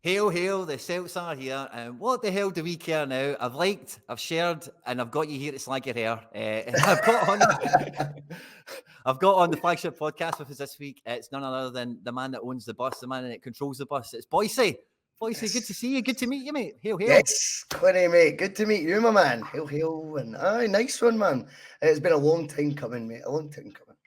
Hail, hail, the Celts are here. And what the hell do we care now? I've liked, I've shared, and I've got you here to slag your hair. I've got on the flagship podcast with us this week. It's none other than the man that owns the bus, the man that controls the bus. It's Boycie. Boycie, good to Yes. see you. Good to meet you, mate. Hail, hail. Yes, Quinny, mate. Good to meet you, my man. Hail, hail. And aye, nice one, man. It's been a long time coming, mate. A long time coming.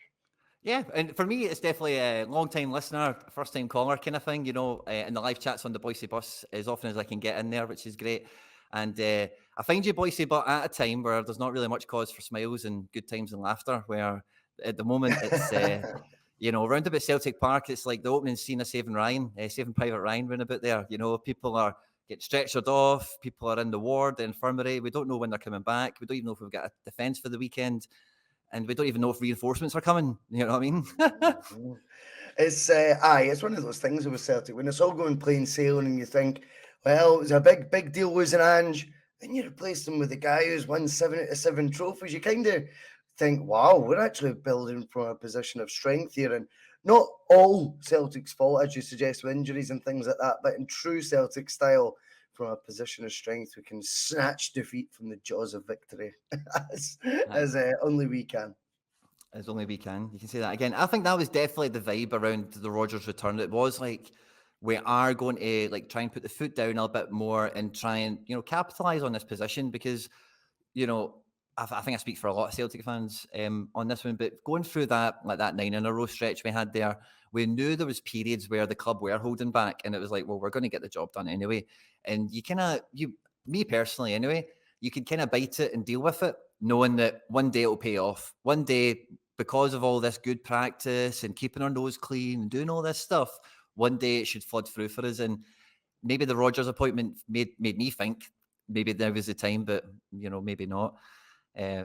Yeah, and for me, it's definitely a long-time listener, first-time caller kind of thing. And the live chats on the Boycie Bus as often as I can get in there, which is great. And I find you, Boycie, but at a time where there's not really much cause for smiles and good times and laughter. Where at the moment it's round about Celtic Park, it's like the opening scene of Saving Ryan, Saving Private Ryan, round about there. People are getting stretchered off, people are in the ward, the infirmary. We don't know when they're coming back. We don't even know if we've got a defence for the weekend. And we don't even know if reinforcements are coming. You know what I mean? Mhm. It's one of those things with Celtic when it's all going plain sailing, and you think, well, it was a big deal losing Ange, and you replace them with the guy who's won 7 out of 7 trophies. You kind of think, wow, we're actually building from a position of strength here, and not all Celtic's fault, as you suggest, with injuries and things like that, but in true Celtic style, from a position of strength, we can snatch defeat from the jaws of victory, as, Aye, as only we can. as only we can. You can say that again. I think that was definitely the vibe around the Rodgers return. It was like we are going to like try and put the foot down a bit more and try and capitalize on this position because you know, I think I speak for a lot of Celtic fans on this one, but going through that 9 in a row stretch we had there, we knew there was periods where the club were holding back, and it was like, well, we're going to get the job done anyway. And me personally, anyway, you can kind of bite it and deal with it, knowing that one day it'll pay off. One day, because of all this good practice and keeping our nose clean and doing all this stuff, one day it should flood through for us. And maybe the Rodgers appointment made me think maybe now was the time, but maybe not.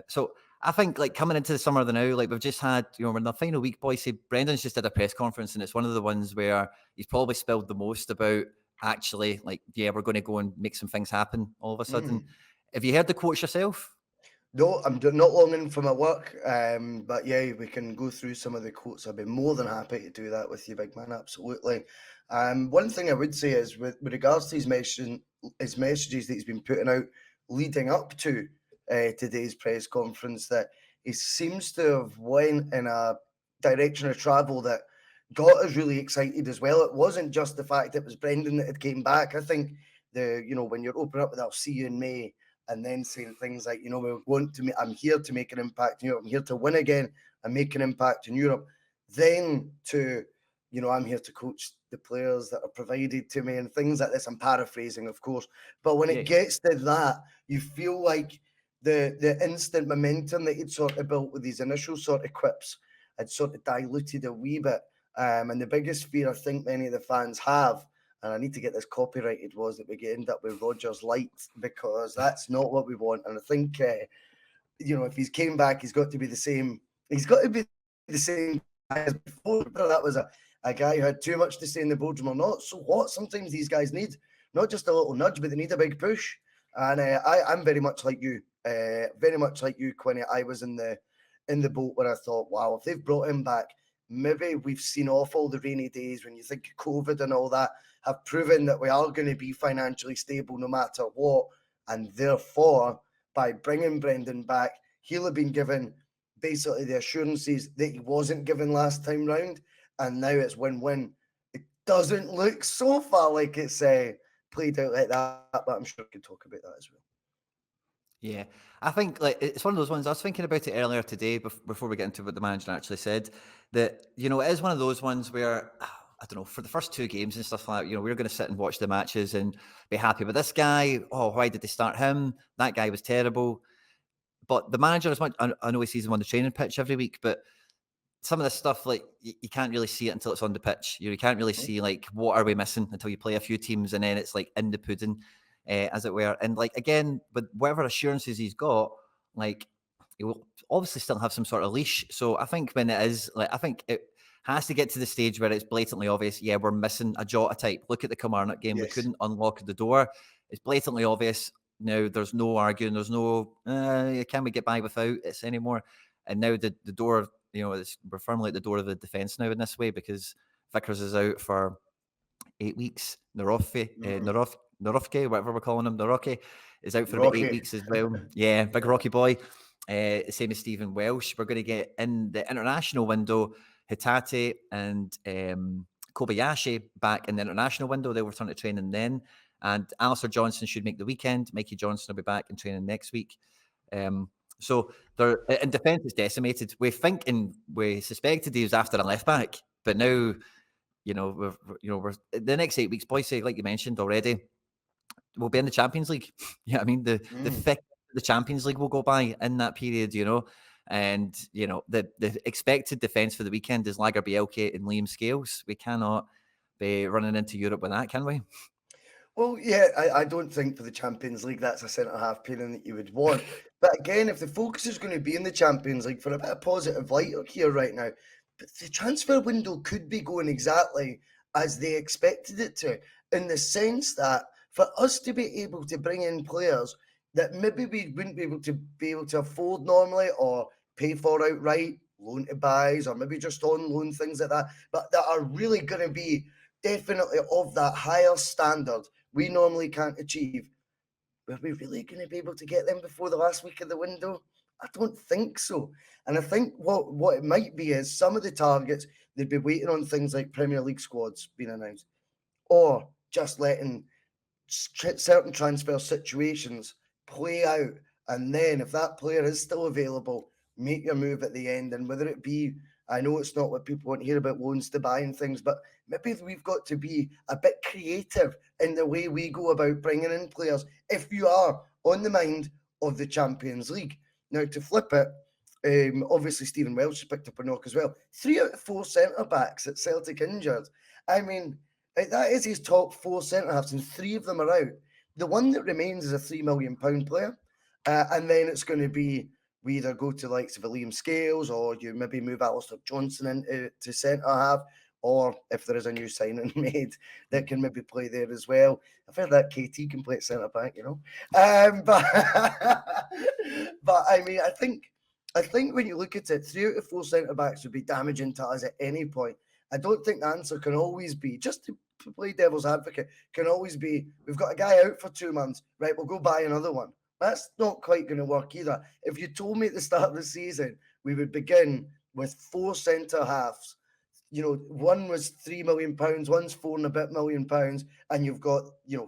So I think like coming into the summer of the now, like we've just had, we're in the final week, boys. Say Brendan's just did a press conference, and it's one of the ones where he's probably spilled the most about actually like, yeah, we're going to go and make some things happen all of a sudden. Mm. Have you heard the quotes yourself? No, not long in from my work, but yeah, we can go through some of the quotes. I'd be more than happy to do that with you, big man. Absolutely. One thing I would say is with regards to his messages that he's been putting out leading up to today's press conference, that he seems to have went in a direction of travel that got us really excited as well. It wasn't just the fact it was Brendan that had came back. I think when you're opening up with "I'll see you in May," and then saying things like, I'm here to make an impact in Europe. I'm here to win again and make an impact in Europe. Then to, I'm here to coach the players that are provided to me and things like this. I'm paraphrasing, of course. But when Yeah, it gets to that, you feel like the instant momentum that he'd sort of built with these initial sort of quips had sort of diluted a wee bit. And the biggest fear I think many of the fans have, and I need to get this copyrighted, was that we get end up with Rodgers light, because that's not what we want. And I think if he's came back, he's got to be the same. He's got to be the same as before. That was a guy who had too much to say in the boardroom or not. So what? Sometimes these guys need not just a little nudge, but they need a big push. And I'm very much like you, Quinny. I was in the boat where I thought, wow, if they've brought him back, maybe we've seen off all the rainy days when you think of COVID and all that, have proven that we are going to be financially stable no matter what. And therefore, by bringing Brendan back, he'll have been given basically the assurances that he wasn't given last time round. And now it's win-win. It doesn't look so far like it's played out like that, but I'm sure we can talk about that as well. yeah. I think like it's one of those ones. I was thinking about it earlier today before we get into what the manager actually said. That it is one of those ones where I don't know, for the first 2 games and stuff like that, we're going to sit and watch the matches and be happy with this guy. Oh, why did they start him? That guy was terrible. But the manager, as much I know he sees him on the training pitch every week, but some of this stuff, like you can't really see it until it's on the pitch. You can't really Mhm. see like what are we missing until you play a few teams, and then it's like in the pudding, as it were. And like again, with whatever assurances he's got, like he will obviously still have some sort of leash. So I think when it is like, I think it has to get to the stage where it's blatantly obvious. Yeah, we're missing a Jota type. Look at the Kilmarnock game. We Yes. couldn't unlock the door. It's blatantly obvious. Now there's no arguing. There's no can we get by without this anymore? And now the door, we're firmly at the door of the defence now in this way because Vickers is out for 8 weeks. Narofe, Mm. Narofke, whatever we're calling him, Naroke, is out for about 8 Rocky. weeks as well. Yeah, big Rocky boy. Same as Stephen Welsh. We're going to get in the international window Hatate and Kobayashi back in the international window. They'll return to training then. And Alistair Johnson should make the weekend. Mikey Johnson will be back in training next week. So they're in defence is decimated. We think and we suspected he was after a left back, but now we're the next 8 weeks, Boycie, like you mentioned already, we'll be in the Champions League. Yeah, I mean the thick of the Champions League will go by in that period, and the expected defence for the weekend is Lager Bielke and Liam Scales. We cannot be running into Europe with that, can we? Well, yeah, I don't think for the Champions League that's a centre-half pairing that you would want. But again, if the focus is going to be in the Champions League for a bit of positive light here right now, but the transfer window could be going exactly as they expected it to, in the sense that for us to be able to bring in players that maybe we wouldn't be able to afford normally or pay for outright, loan to buys, or maybe just on loan, things like that, but that are really going to be definitely of that higher standard we normally can't achieve. Are we really going to be able to get them before the last week of the window? I don't think so. And I think what it might be is some of the targets, they'd be waiting on things like Premier League squads being announced, or just letting certain transfer situations play out. And then if that player is still available, make your move at the end. And whether it be, I know it's not what people want to hear about loans to buy and things, but maybe we've got to be a bit creative in the way we go about bringing in players if you are on the mind of the Champions League. Now, to flip it, obviously Stephen Welsh picked up a knock as well. 3 out of 4 centre-backs at Celtic injured. I mean, that is his top 4 centre-halves, and 3 of them are out. The one that remains is a £3 million player, and then it's going to be we either go to likes of Liam Scales, or you maybe move Alistair Johnson into centre-half, or if there is a new signing made that can maybe play there as well. I've heard that KT can play at centre-back, but but I mean, I think when you look at it, 3 out of 4 centre-backs would be damaging to us at any point. I don't think the answer can always be, just to play devil's advocate, can always be, we've got a guy out for 2 months, right, we'll go buy another one. That's not quite going to work either. If you told me at the start of the season we would begin with 4 centre-halves, one was £3 million, one's 4 and a bit million pounds, and you've got,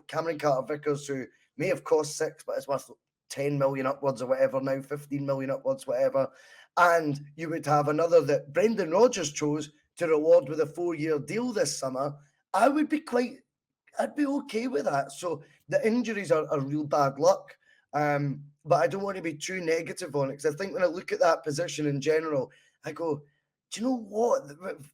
Cameron Carter-Vickers, who may have cost 6, but it's worth 10 million upwards or whatever now, 15 million upwards, whatever. And you would have another that Brendan Rodgers chose to reward with a 4-year deal this summer. I'd be okay with that. So the injuries are real bad luck. But I don't want to be too negative on it, because I think when I look at that position in general, I go, do you know what?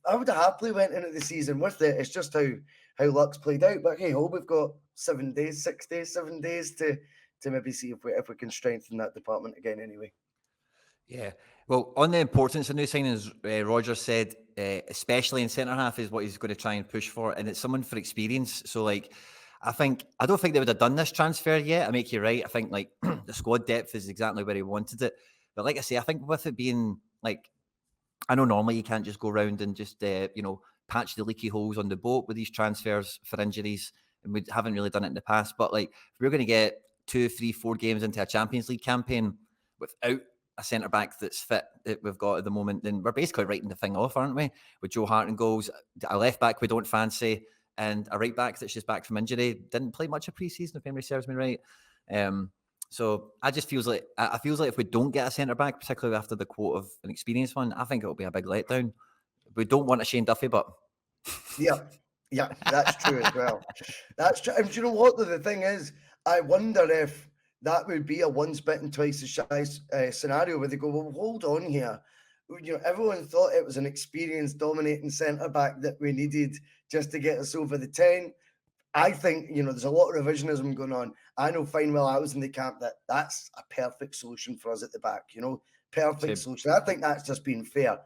I would have happily went into the season with it. It's just how luck's played out. But hey, we've got 7 days to maybe see if we can strengthen that department again anyway. Yeah. Well, on the importance of new signings, Rodgers said, especially in centre-half, is what he's going to try and push for, and it's someone for experience. So, I don't think they would have done this transfer yet. I make you right. I think, the squad depth is exactly where he wanted it. But like I say, I think with it being, I know normally you can't just go around and just, patch the leaky holes on the boat with these transfers for injuries, and we haven't really done it in the past. But, if we're going to get 2, 3, 4 games into a Champions League campaign without a centre-back that's fit that we've got at the moment, then we're basically writing the thing off, aren't we? With Joe Hart and goals, a left-back we don't fancy, and a right-back that's just back from injury. Didn't play much of pre-season, if memory serves me right. So I just feels like if we don't get a centre-back, particularly after the quote of an experienced one, I think it'll be a big letdown. We don't want a Shane Duffy, but... Yeah, that's true as well. That's true. And do you know what, though? The thing is, I wonder if that would be a once bitten, twice shy scenario where they go, well, hold on here. Everyone thought it was an experienced, dominating centre-back that we needed just to get us over the 10. I think, there's a lot of revisionism going on. I know fine well I was in the camp that's a perfect solution for us at the back, perfect solution. I think that's just being fair.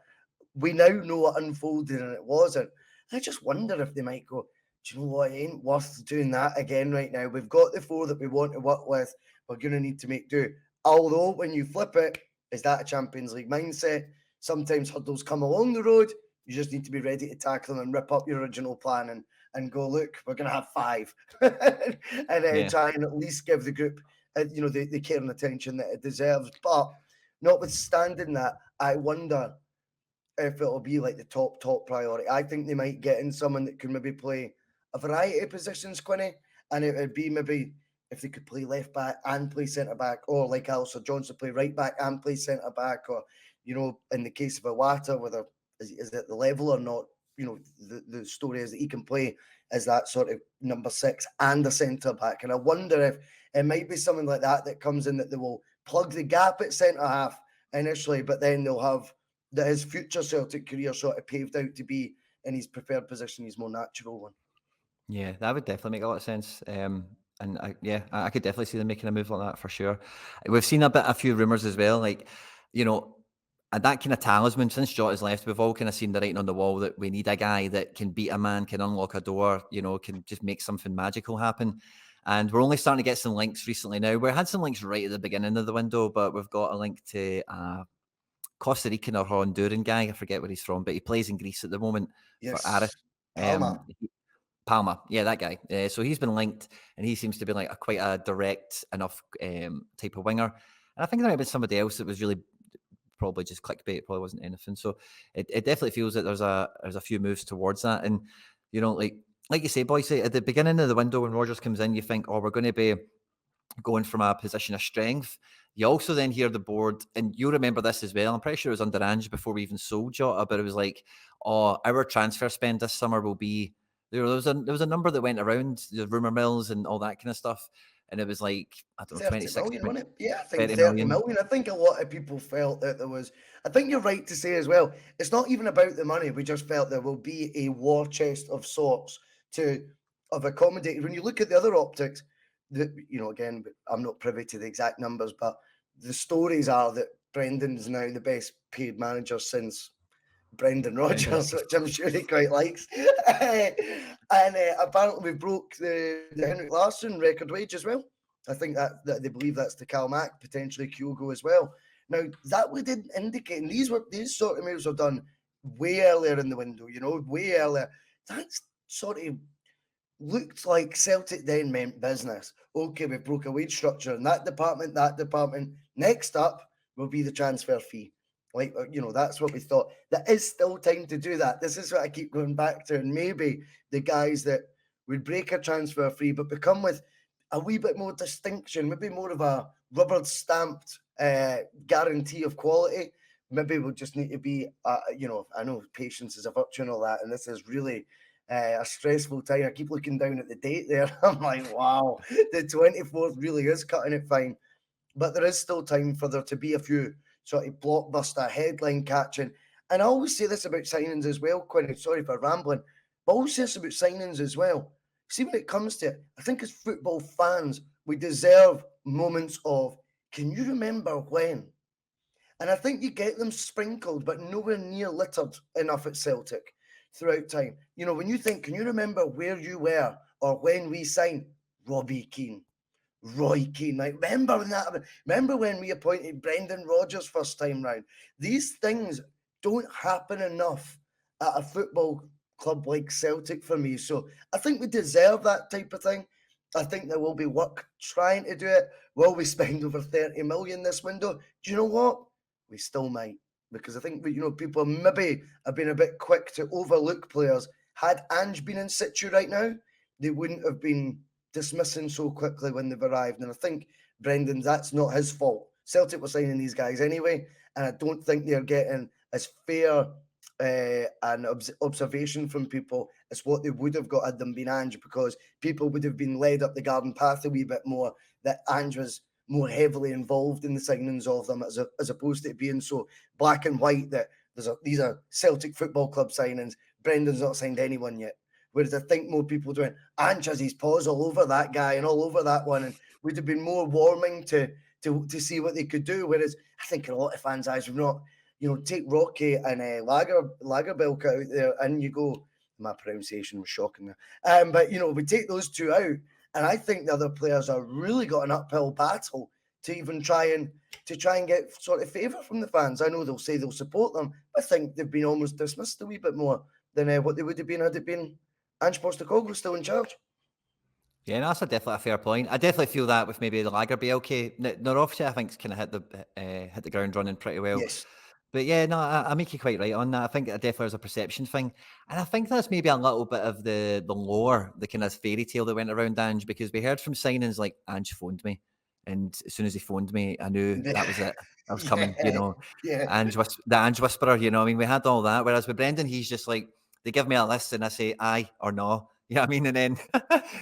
We now know what unfolded and it wasn't. I just wonder if they might go, do you know what, it ain't worth doing that again right now. We've got the 4 that we want to work with. We're going to need to make do. Although, when you flip it, is that a Champions League mindset? Sometimes hurdles come along the road. You just need to be ready to tackle them and rip up your original plan and go, look, we're going to have 5, and try and at least give the group, the care and attention that it deserves. But notwithstanding that, I wonder if it'll be like the top priority. I think they might get in someone that can maybe play a variety of positions, Quinny, and it would be maybe if they could play left back and play centre back, or like St Johnstone play right back and play centre back, or in the case of Iwata, whether is it the level or not. The story is that he can play as that sort of number 6 and a centre back, and I wonder if it might be something like that comes in, that they will plug the gap at centre half initially, but then they'll have his future Celtic career sort of paved out to be in his preferred position, his more natural one. Yeah, that would definitely make a lot of sense. And I could definitely see them making a move like that for sure. We've seen a few rumours as well, like, and that kind of talisman since Jot has left. We've all kind of seen the writing on the wall that we need a guy that can beat a man, can unlock a door, can just make something magical happen. And we're only starting to get some links recently now. We had some links right at the beginning of the window, but we've got a link to Costa Rican or Honduran guy. I forget where he's from, but he plays in Greece at the moment for Aris. Palma, yeah, that guy. So he's been linked, and he seems to be like quite a direct enough type of winger. And I think there might have been somebody else that was really probably just clickbait. It probably wasn't anything. So it definitely feels that there's a few moves towards that. And like you say, Boycie, at the beginning of the window when Rodgers comes in, you think, oh, we're going to be going from a position of strength. You also then hear the board, and you'll remember this as well. I'm pretty sure it was under Ange before we even sold Jota, but it was like, oh, our transfer spend this summer will be. There was a number that went around, the rumour mills and all that kind of stuff. And it was like, I don't know, 26 million, wasn't it? Yeah, I think 30 30 million. I think a lot of people felt that there was, I think you're right to say as well, it's not even about the money. We just felt there will be a war chest of sorts of accommodate. When you look at the other optics, again, I'm not privy to the exact numbers, but the stories are that Brendan's now the best paid manager since Brendan Rodgers, which I'm sure he quite likes. And apparently we broke the Henrik Larsson record wage as well. I think that they believe that's the Cal Mack, potentially Kyogo as well. Now, that would indicate, and these sort of moves were done way earlier in the window, way earlier. That's sort of looked like Celtic then meant business. Okay, we broke a wage structure in that department. Next up will be the transfer fee. Like, that's what we thought. There is still time to do that. This is what I keep going back to. And maybe the guys that would break a transfer fee, but become with a wee bit more distinction, maybe more of a rubber stamped guarantee of quality. Maybe we'll just need to be, I know patience is a virtue and all that. And this is really a stressful time. I keep looking down at the date there. I'm like, wow, the 24th really is cutting it fine. But there is still time for there to be a few sort of blockbuster headline catching. And I always say this about signings as well, Quinny, sorry for rambling, but I always say this about signings as well. See, when it comes to it, I think as football fans, we deserve moments of, can you remember when? And I think you get them sprinkled, but nowhere near littered enough at Celtic throughout time. When you think, can you remember where you were or when we signed Robbie Keane? Roy Keane, like remember when we appointed Brendan Rodgers first time round? These things don't happen enough at a football club like Celtic for me. So I think we deserve that type of thing. I think there will be work trying to do it. Will we spend over 30 million this window? Do you know what? We still might, because I think people maybe have been a bit quick to overlook players. Had Ange been in situ right now, they wouldn't have been dismissing so quickly when they've arrived. And I think Brendan, that's not his fault. Celtic were signing these guys anyway, and I don't think they're getting as fair an observation from people as what they would have got had them been Ange, because people would have been led up the garden path a wee bit more, that Ange was more heavily involved in the signings of them, as opposed to it being so black and white that these are Celtic Football Club signings. Brendan's not signed anyone yet. Whereas I think more people doing, Ange has his paws all over that guy and all over that one, and would have been more warming to see what they could do. Whereas I think a lot of fans' eyes have not, take Rocky and Lagerbilk out there, and you go, my pronunciation was shocking there. But we take those two out, and I think the other players are really got an uphill battle to even try and get sort of favour from the fans. I know they'll say they'll support them, but I think they've been almost dismissed a wee bit more than what they would have been had it been Ange Postecoglou's still in charge. Yeah, no, that's definitely a fair point. I definitely feel that with maybe the Lager BLK. Norofsha, I think, kind of hit the ground running pretty well. Yes. But yeah, no, I make you quite right on that. I think it definitely is a perception thing. And I think that's maybe a little bit of the lore, the kind of fairy tale that went around Ange, because we heard from signings like Ange phoned me. And as soon as he phoned me, I knew that was it. I was coming, Yeah. Yeah. The Ange whisperer, I mean, we had all that. Whereas with Brendan, he's just like, they give me a list and I say aye or no. You know what I mean? And then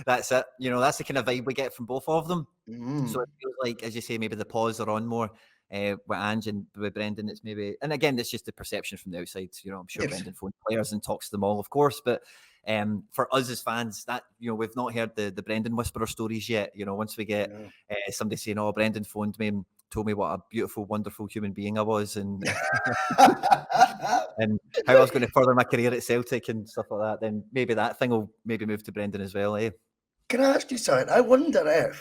that's it. That's the kind of vibe we get from both of them. So it feels like, as you say, maybe the pause are on more. With Ange and with Brendan, it's maybe, and again, it's just the perception from the outside. I'm sure Yes. Brendan phones players and talks to them all, of course. But for us as fans, that we've not heard the Brendan whisperer stories yet. Once we get somebody saying, "Oh, Brendan phoned me and told me what a beautiful, wonderful human being I was," and and how I was going to further my career at Celtic and stuff like that, then maybe that thing will maybe move to Brendan as well, eh? Can I ask you something? I wonder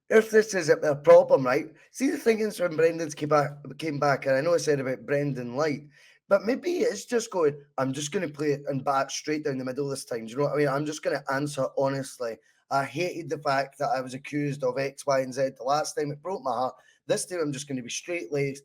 if this is a problem, right? See, the thing is when Brendan's came back, and I know I said about Brendan Light, but maybe it's just going, I'm just going to play it and bat straight down the middle this time. Do you know what I mean? I'm just going to answer honestly. I hated the fact that I was accused of X, Y, and Z the last time. It broke my heart. This time I'm just going to be straight laced.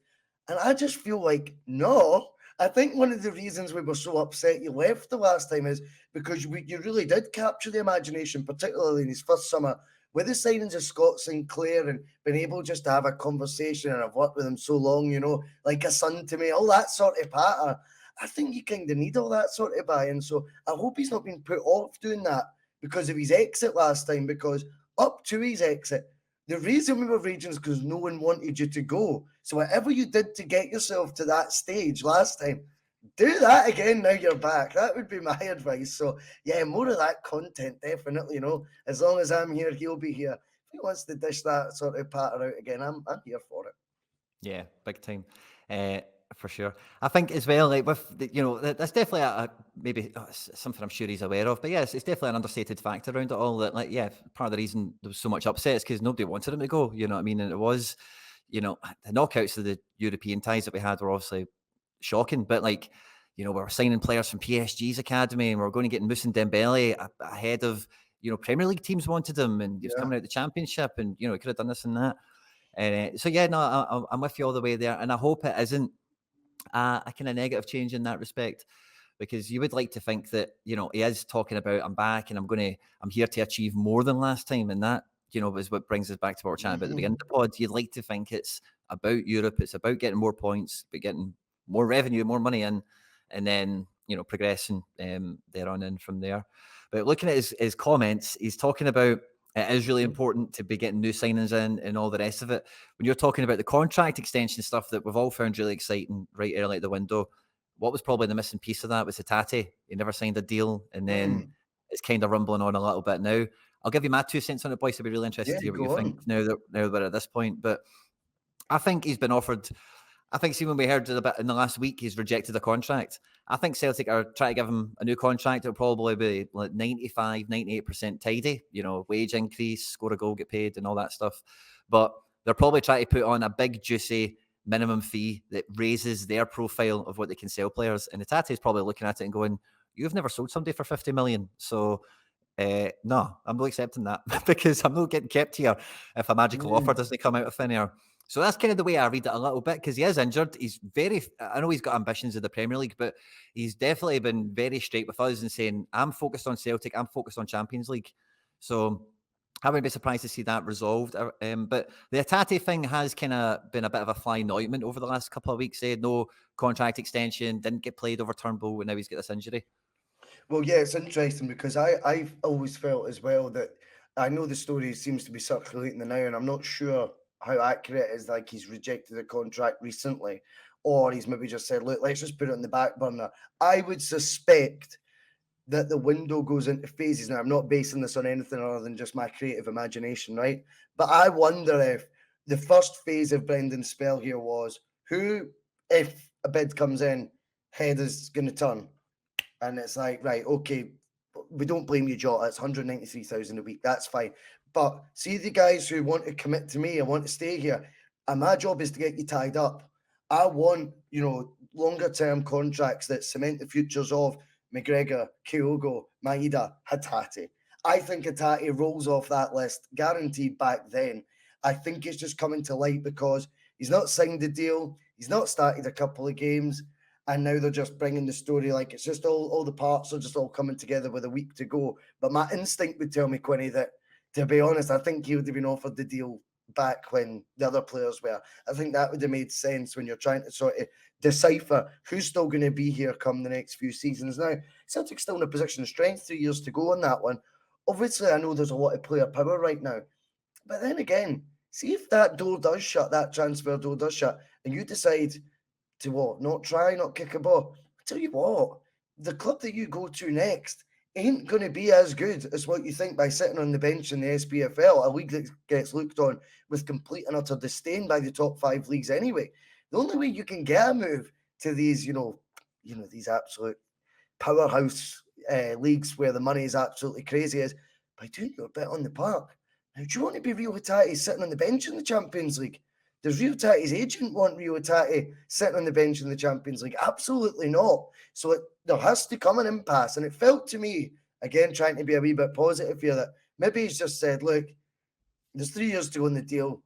And I just feel like, no. I think one of the reasons we were so upset you left the last time is because you really did capture the imagination, particularly in his first summer, with the signings of Scott Sinclair and being able just to have a conversation, and I've worked with him so long, like a son to me, all that sort of patter. I think you kind of need all that sort of buy-in. So I hope he's not been put off doing that because of his exit last time, because up to his exit, the reason we were raging is because no one wanted you to go. So whatever you did to get yourself to that stage last time, do that again now you're back. That would be my advice. So yeah, more of that content, definitely. As long as I'm here, he'll be here. If he wants to dish that sort of patter out again, I'm here for it. Yeah, big time, for sure. I think as well, like with that's definitely maybe something I'm sure he's aware of. But yes, it's definitely an understated factor around it all. That part of the reason there was so much upset is because nobody wanted him to go. You know what I mean? And it was, the knockouts of the European ties that we had were obviously shocking. But we were signing players from PSG's academy, and we were going to get Moussa Dembele ahead of Premier League teams wanted him, and he was coming out the Championship, and he could have done this and that. So yeah, no, I'm with you all the way there, and I hope it isn't a kind of negative change in that respect, because you would like to think that he is talking about, I'm back and I'm here to achieve more than last time, and that is what brings us back to what we're chatting about at the beginning of the pod. You'd like to think it's about Europe, it's about getting more points, but getting more revenue, more money in, and then progressing there on in from there. But looking at his comments, he's talking about it is really important to be getting new signings in and all the rest of it. When you're talking about the contract extension stuff that we've all found really exciting right early at the window, what was probably the missing piece of that was Hatate. He never signed a deal, and then it's kind of rumbling on a little bit now. I'll give you my 2 cents on it, boys. I'd be really interested to hear what you think now that we're at this point. But I think he's been offered. I think, see, when we heard a bit in the last week, he's rejected a contract. I think Celtic are trying to give him a new contract. It'll probably be like 95, 98% tidy, wage increase, score a goal, get paid, and all that stuff. But they're probably trying to put on a big, juicy minimum fee that raises their profile of what they can sell players. And Hatate is probably looking at it and going, you've never sold somebody for 50 million. So, no, I'm not accepting that because I'm not getting kept here if a magical offer doesn't come out of thin air. So that's kind of the way I read it a little bit, because he is injured. I know he's got ambitions in the Premier League, but he's definitely been very straight with us and saying, I'm focused on Celtic, I'm focused on Champions League. So I wouldn't be surprised to see that resolved. But the Hatate thing has kind of been a bit of a fly in the ointment over the last couple of weeks. No contract extension, didn't get played over Turnbull, and now he's got this injury. Well, yeah, it's interesting because I've always felt as well that I know the story seems to be circulating now, and I'm not sure how accurate it is. Like he's rejected a contract recently, or he's maybe just said, "Look, let's just put it on the back burner." I would suspect that the window goes into phases. Now, I'm not basing this on anything other than just my creative imagination, right? But I wonder if the first phase of Brendan's spell here was who, if a bid comes in, head is going to turn. And it's like, right, okay, we don't blame you, Jota. It's 193,000 a week. That's fine. But see the guys who want to commit to me and want to stay here, and my job is to get you tied up. I want, longer term contracts that cement the futures of McGregor, Kyogo, Maeda, Hatate. I think Hatate rolls off that list, guaranteed back then. I think it's just coming to light because he's not signed the deal, he's not started a couple of games, and now they're just bringing the story like it's just all the parts are just all coming together with a week to go. But my instinct would tell me, Quinny, that to be honest, I think he would have been offered the deal back when the other players were. I think that would have made sense when you're trying to sort of decipher who's still going to be here come the next few seasons. Now, Celtic's still in a position of strength, 3 years to go on that one. Obviously, I know there's a lot of player power right now. But then again, see if that door does shut, that transfer door does shut, and you decide to what? Not try, not kick a ball. I tell you what, the club that you go to next ain't going to be as good as what you think by sitting on the bench in the SPFL, a league that gets looked on with complete and utter disdain by the top 5 leagues anyway. The only way you can get a move to these, these absolute powerhouse leagues where the money is absolutely crazy is by doing your bit on the park. Now, do you want to be Reo Hatate sitting on the bench in the Champions League? Does Reo Hatate's agent want Reo Hatate sitting on the bench in the Champions League? Absolutely not. So there has to come an impasse. And it felt to me, again, trying to be a wee bit positive here, that maybe he's just said, look, there's 3 years to go on the deal.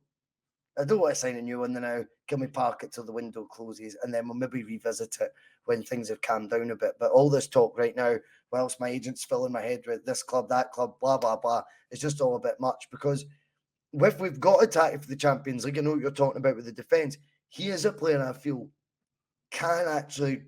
I don't want to sign a new one now. Can we park it till the window closes? And then we'll maybe revisit it when things have calmed down a bit. But all this talk right now, whilst my agent's filling my head with this club, that club, blah, blah, blah, it's just all a bit much because if we've got Hatate for the Champions League, I know what you're talking about with the defence. He is a player I feel can actually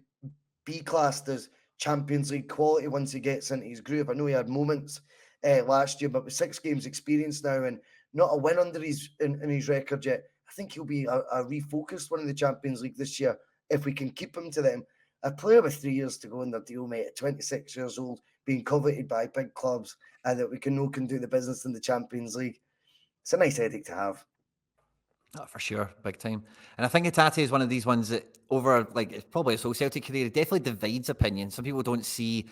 be classed as Champions League quality once he gets into his groove. I know he had moments last year, but with 6 games experience now and not a win under in his record yet, I think he'll be a refocused one in the Champions League this year if we can keep him to them. A player with 3 years to go in their deal, mate, at 26 years old, being coveted by big clubs, and that we can do the business in the Champions League. It's a nice headache to have. Oh, for sure, big time. And I think Hatate is one of these ones that it's probably his whole Celtic career, it definitely divides opinion. Some people don't see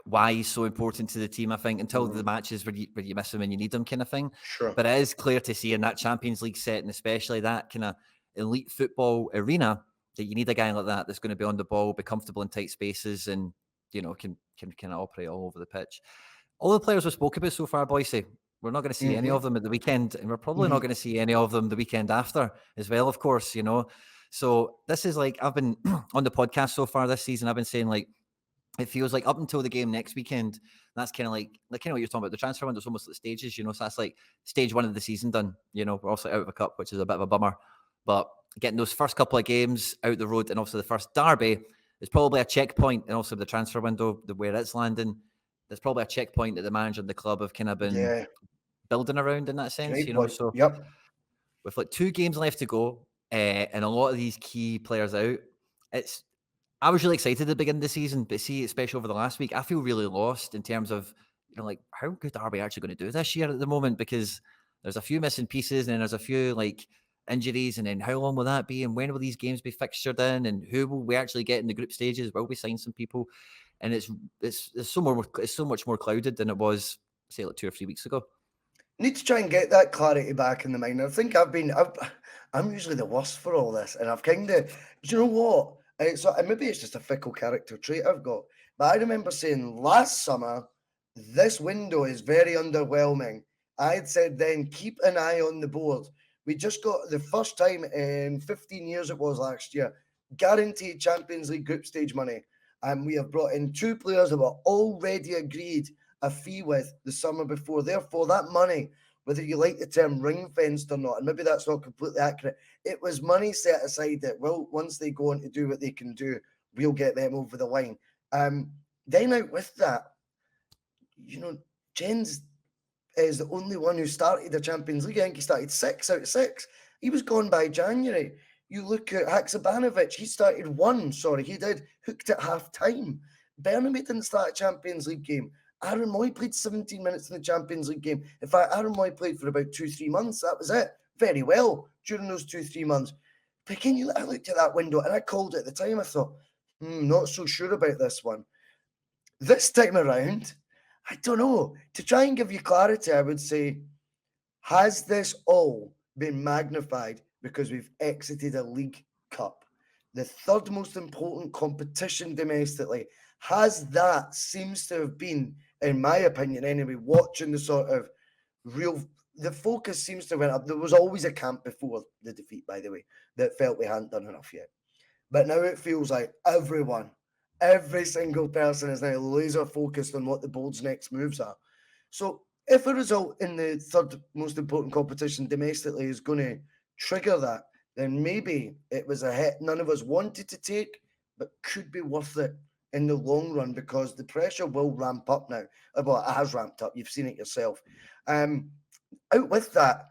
why he's so important to the team, I think, until the matches where you miss him and you need him kind of thing. Sure. But it is clear to see in that Champions League setting, especially that kind of elite football arena, that you need a guy like that that's going to be on the ball, be comfortable in tight spaces and, can kind of operate all over the pitch. All the players we spoke about so far, Boycie, we're not going to see any of them at the weekend, and we're probably not going to see any of them the weekend after as well, of course, So this is like, I've been on the podcast so far this season, I've been saying like, it feels like up until the game next weekend, that's kind of like kind of what you're talking about. The transfer window's almost like stages, so that's like stage 1 of the season done. We're also out of a cup, which is a bit of a bummer. But getting those first couple of games out the road and also the first derby is probably a checkpoint, and also the transfer window, where it's landing, there's probably a checkpoint that the manager and the club have kind of been building around in that sense, Great point. So yep. With like 2 games left to go, and a lot of these key players out, I was really excited at the beginning of the season, but see, especially over the last week, I feel really lost in terms of, like, how good are we actually going to do this year at the moment? Because there's a few missing pieces, and then there's a few like injuries, and then how long will that be? And when will these games be fixtured in? And who will we actually get in the group stages? Will we sign some people? And it's so much more clouded than it was, say, like 2 or 3 weeks ago. Need to try and get that clarity back in the mind. I think I'm usually the worst for all this, and I've kind of, do you know what? Maybe it's just a fickle character trait I've got. But I remember saying last summer, this window is very underwhelming. I had said then, keep an eye on the board. We just got the first time in 15 years it was last year, guaranteed Champions League group stage money. And we have brought in 2 players that were already agreed a fee with the summer before. Therefore, that money, whether you like the term ring-fenced or not, and maybe that's not completely accurate, it was money set aside that, well, once they go on to do what they can do, we'll get them over the line. Then out with that, Jens is the only one who started the Champions League. I think he started 6 out of 6. He was gone by January. You look at Haksabanovic, he started 1. He did, hooked at half-time. Bernabei didn't start a Champions League game. Aaron Moy played 17 minutes in the Champions League game. In fact, Aaron Moy played for about 2-3 months. That was it. Very well during those 2-3 months. But I looked at that window and I called it at the time. I thought, not so sure about this one. This time around, I don't know. To try and give you clarity, I would say, has this all been magnified because we've exited a League Cup? the third most important competition domestically. That seems to have been, in my opinion anyway, watching the sort of the focus seems to have went up. There was always a camp before the defeat, by the way, that felt we hadn't done enough yet. But now it feels like every single person is now laser focused on what the board's next moves are. So if a result in the third most important competition domestically is going to trigger that, then maybe it was a hit none of us wanted to take, but could be worth it in the long run, because the pressure will ramp up now. Well, it has ramped up. You've seen it yourself. Out with that,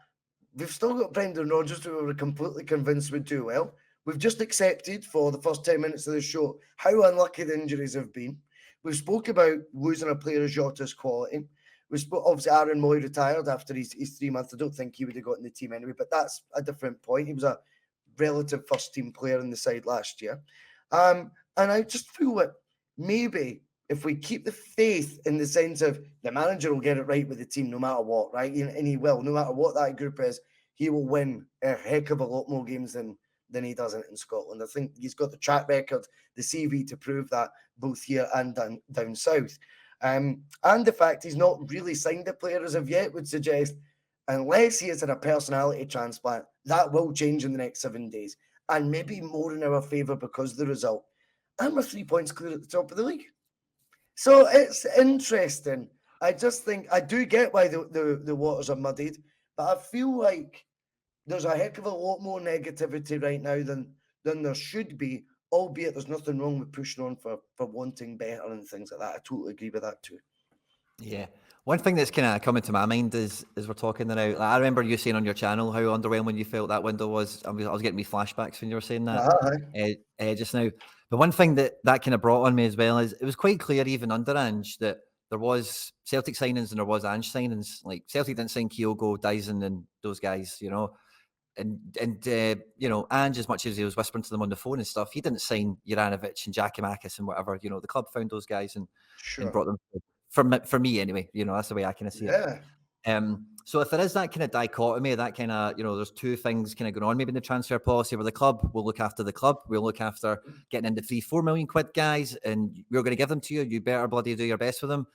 we've still got Brendan Rodgers, who we were completely convinced would do well. We've just accepted for the first 10 minutes of the show how unlucky the injuries have been. We've spoke about losing a player of Jota's quality. We spoke, obviously, Aaron Moy retired after his 3 months. I don't think he would have gotten the team anyway, but that's a different point. He was a relative first-team player in the side last year. And I just feel that maybe if we keep the faith in the sense of the manager will get it right with the team no matter what, right? And he will, no matter what that group is, he will win a heck of a lot more games than he does in Scotland. I think he's got the track record, the CV to prove that, both here and down south. And the fact he's not really signed a player as of yet would suggest, unless he is in a personality transplant, that will change in the next 7 days, and maybe more in our favour because of the result. And we're 3 points clear at the top of the league. So it's interesting. I just think I do get why the waters are muddied, but I feel like there's a heck of a lot more negativity right now than there should be, albeit there's nothing wrong with pushing on for wanting better and things like that. I totally agree with that too. Yeah. One thing that's kind of coming to my mind is we're talking now. Like, I remember you saying on your channel how underwhelming you felt that window was. I was getting me flashbacks when you were saying that just now. But one thing that kind of brought on me as well is it was quite clear even under Ange that there was Celtic signings and there was Ange signings. Like Celtic didn't sign Kyogo, Dyson and those guys, you know. And you know, Ange, as much as he was whispering to them on the phone and stuff, he didn't sign Juranovic and Giakoumakis and whatever. You know, the club found those guys and brought them. For me anyway, you know, that's the way I kind of see it. So if there is that kind of dichotomy, that kind of, you know, there's two things kind of going on maybe in the transfer policy where the club will look after the club, we'll look after getting into 3-4 million quid guys, and we're going to give them to you. You better bloody do your best for them.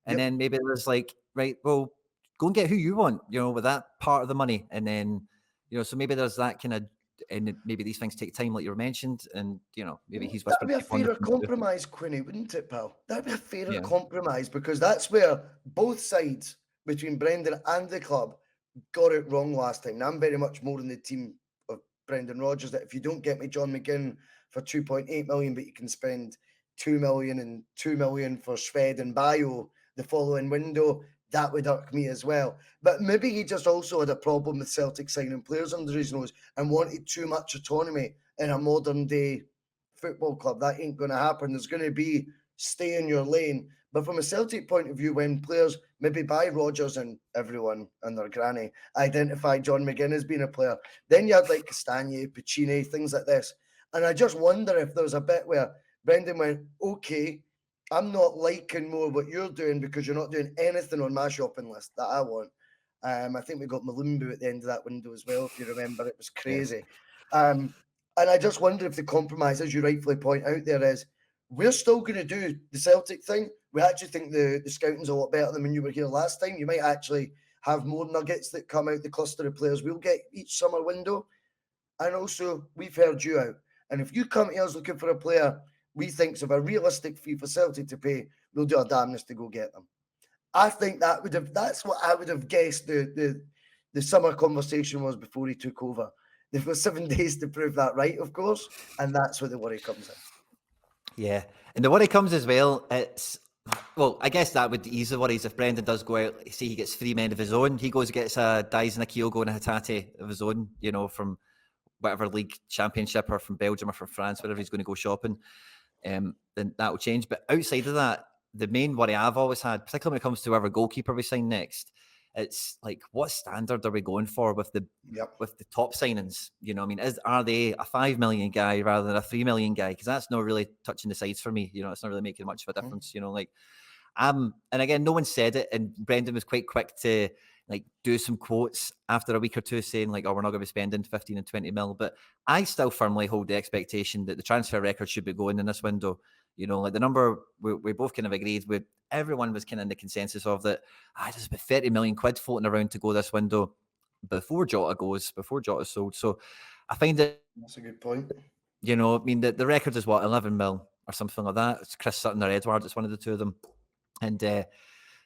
And then maybe there's like, right, well, go and get who you want, you know, with that part of the money. And then, you know, so maybe there's that kind of, and maybe these things take time, like you mentioned, and you know, maybe he's that'd be a fairer compromise. compromise, Quinny, wouldn't it, pal? That'd be a fairer compromise, because that's where both sides between Brendan and the club got it wrong last time. Now, I'm very much more in the team of Brendan Rodgers, that if you don't get me John McGinn for 2.8 million, but you can spend 2 million and 2 million for Shved and Bio the following window, that would irk me as well. But maybe he just also had a problem with Celtic signing players under his nose and wanted too much autonomy in a modern day football club. That ain't going to happen. There's going to be stay in your lane. But from a Celtic point of view, when players maybe by Rodgers and everyone and their granny identify John McGinn as being a player, then you had like Castagne, Piccini, things like this. And I just wonder if there's a bit where Brendan went, okay, I'm not liking more what you're doing because you're not doing anything on my shopping list that I want. I think we got Malumbu at the end of that window as well, if you remember. It was crazy. And I just wonder if the compromise, as you rightfully point out there, is we're still going to do the Celtic thing. We actually think the scouting's a lot better than when you were here last time. You might actually have more nuggets that come out the cluster of players we'll get each summer window. And also, we've heard you out. And if you come to us looking for a player we think's of a realistic fee for Celtic to pay, we'll do our damnedest to go get them. I think that's what I would have guessed the summer conversation was before he took over. There were 7 days to prove that right, of course, and that's where the worry comes in. Yeah, and the worry comes as well, well, I guess that would ease the worries if Brendan does go out, say he gets 3 men of his own, he goes and gets a Dyson, a Kyogo and a Hatate of his own, you know, from whatever league championship or from Belgium or from France, wherever he's going to go shopping. Then that will change. But outside of that, the main worry I've always had, particularly when it comes to whoever goalkeeper we sign next, it's like, what standard are we going for with the top signings? You know, I mean, are they a 5 million guy rather than a 3 million guy? Because that's not really touching the sides for me. You know, it's not really making much of a difference. You know, like and again, no one said it, and Brendan was quite quick to like do some quotes after a week or two saying like, oh, we're not going to be spending 15 and 20 mil. But I still firmly hold the expectation that the transfer record should be going in this window. You know, like the number we both kind of agreed with, everyone was kind of in the consensus of that, there's about 30 million quid floating around to go this window before Jota goes, before Jota's sold. So I find that, That's a good point. you know, I mean, the record is what, 11 mil or something like that. It's Chris Sutton or Edward. It's one of the two of them. And,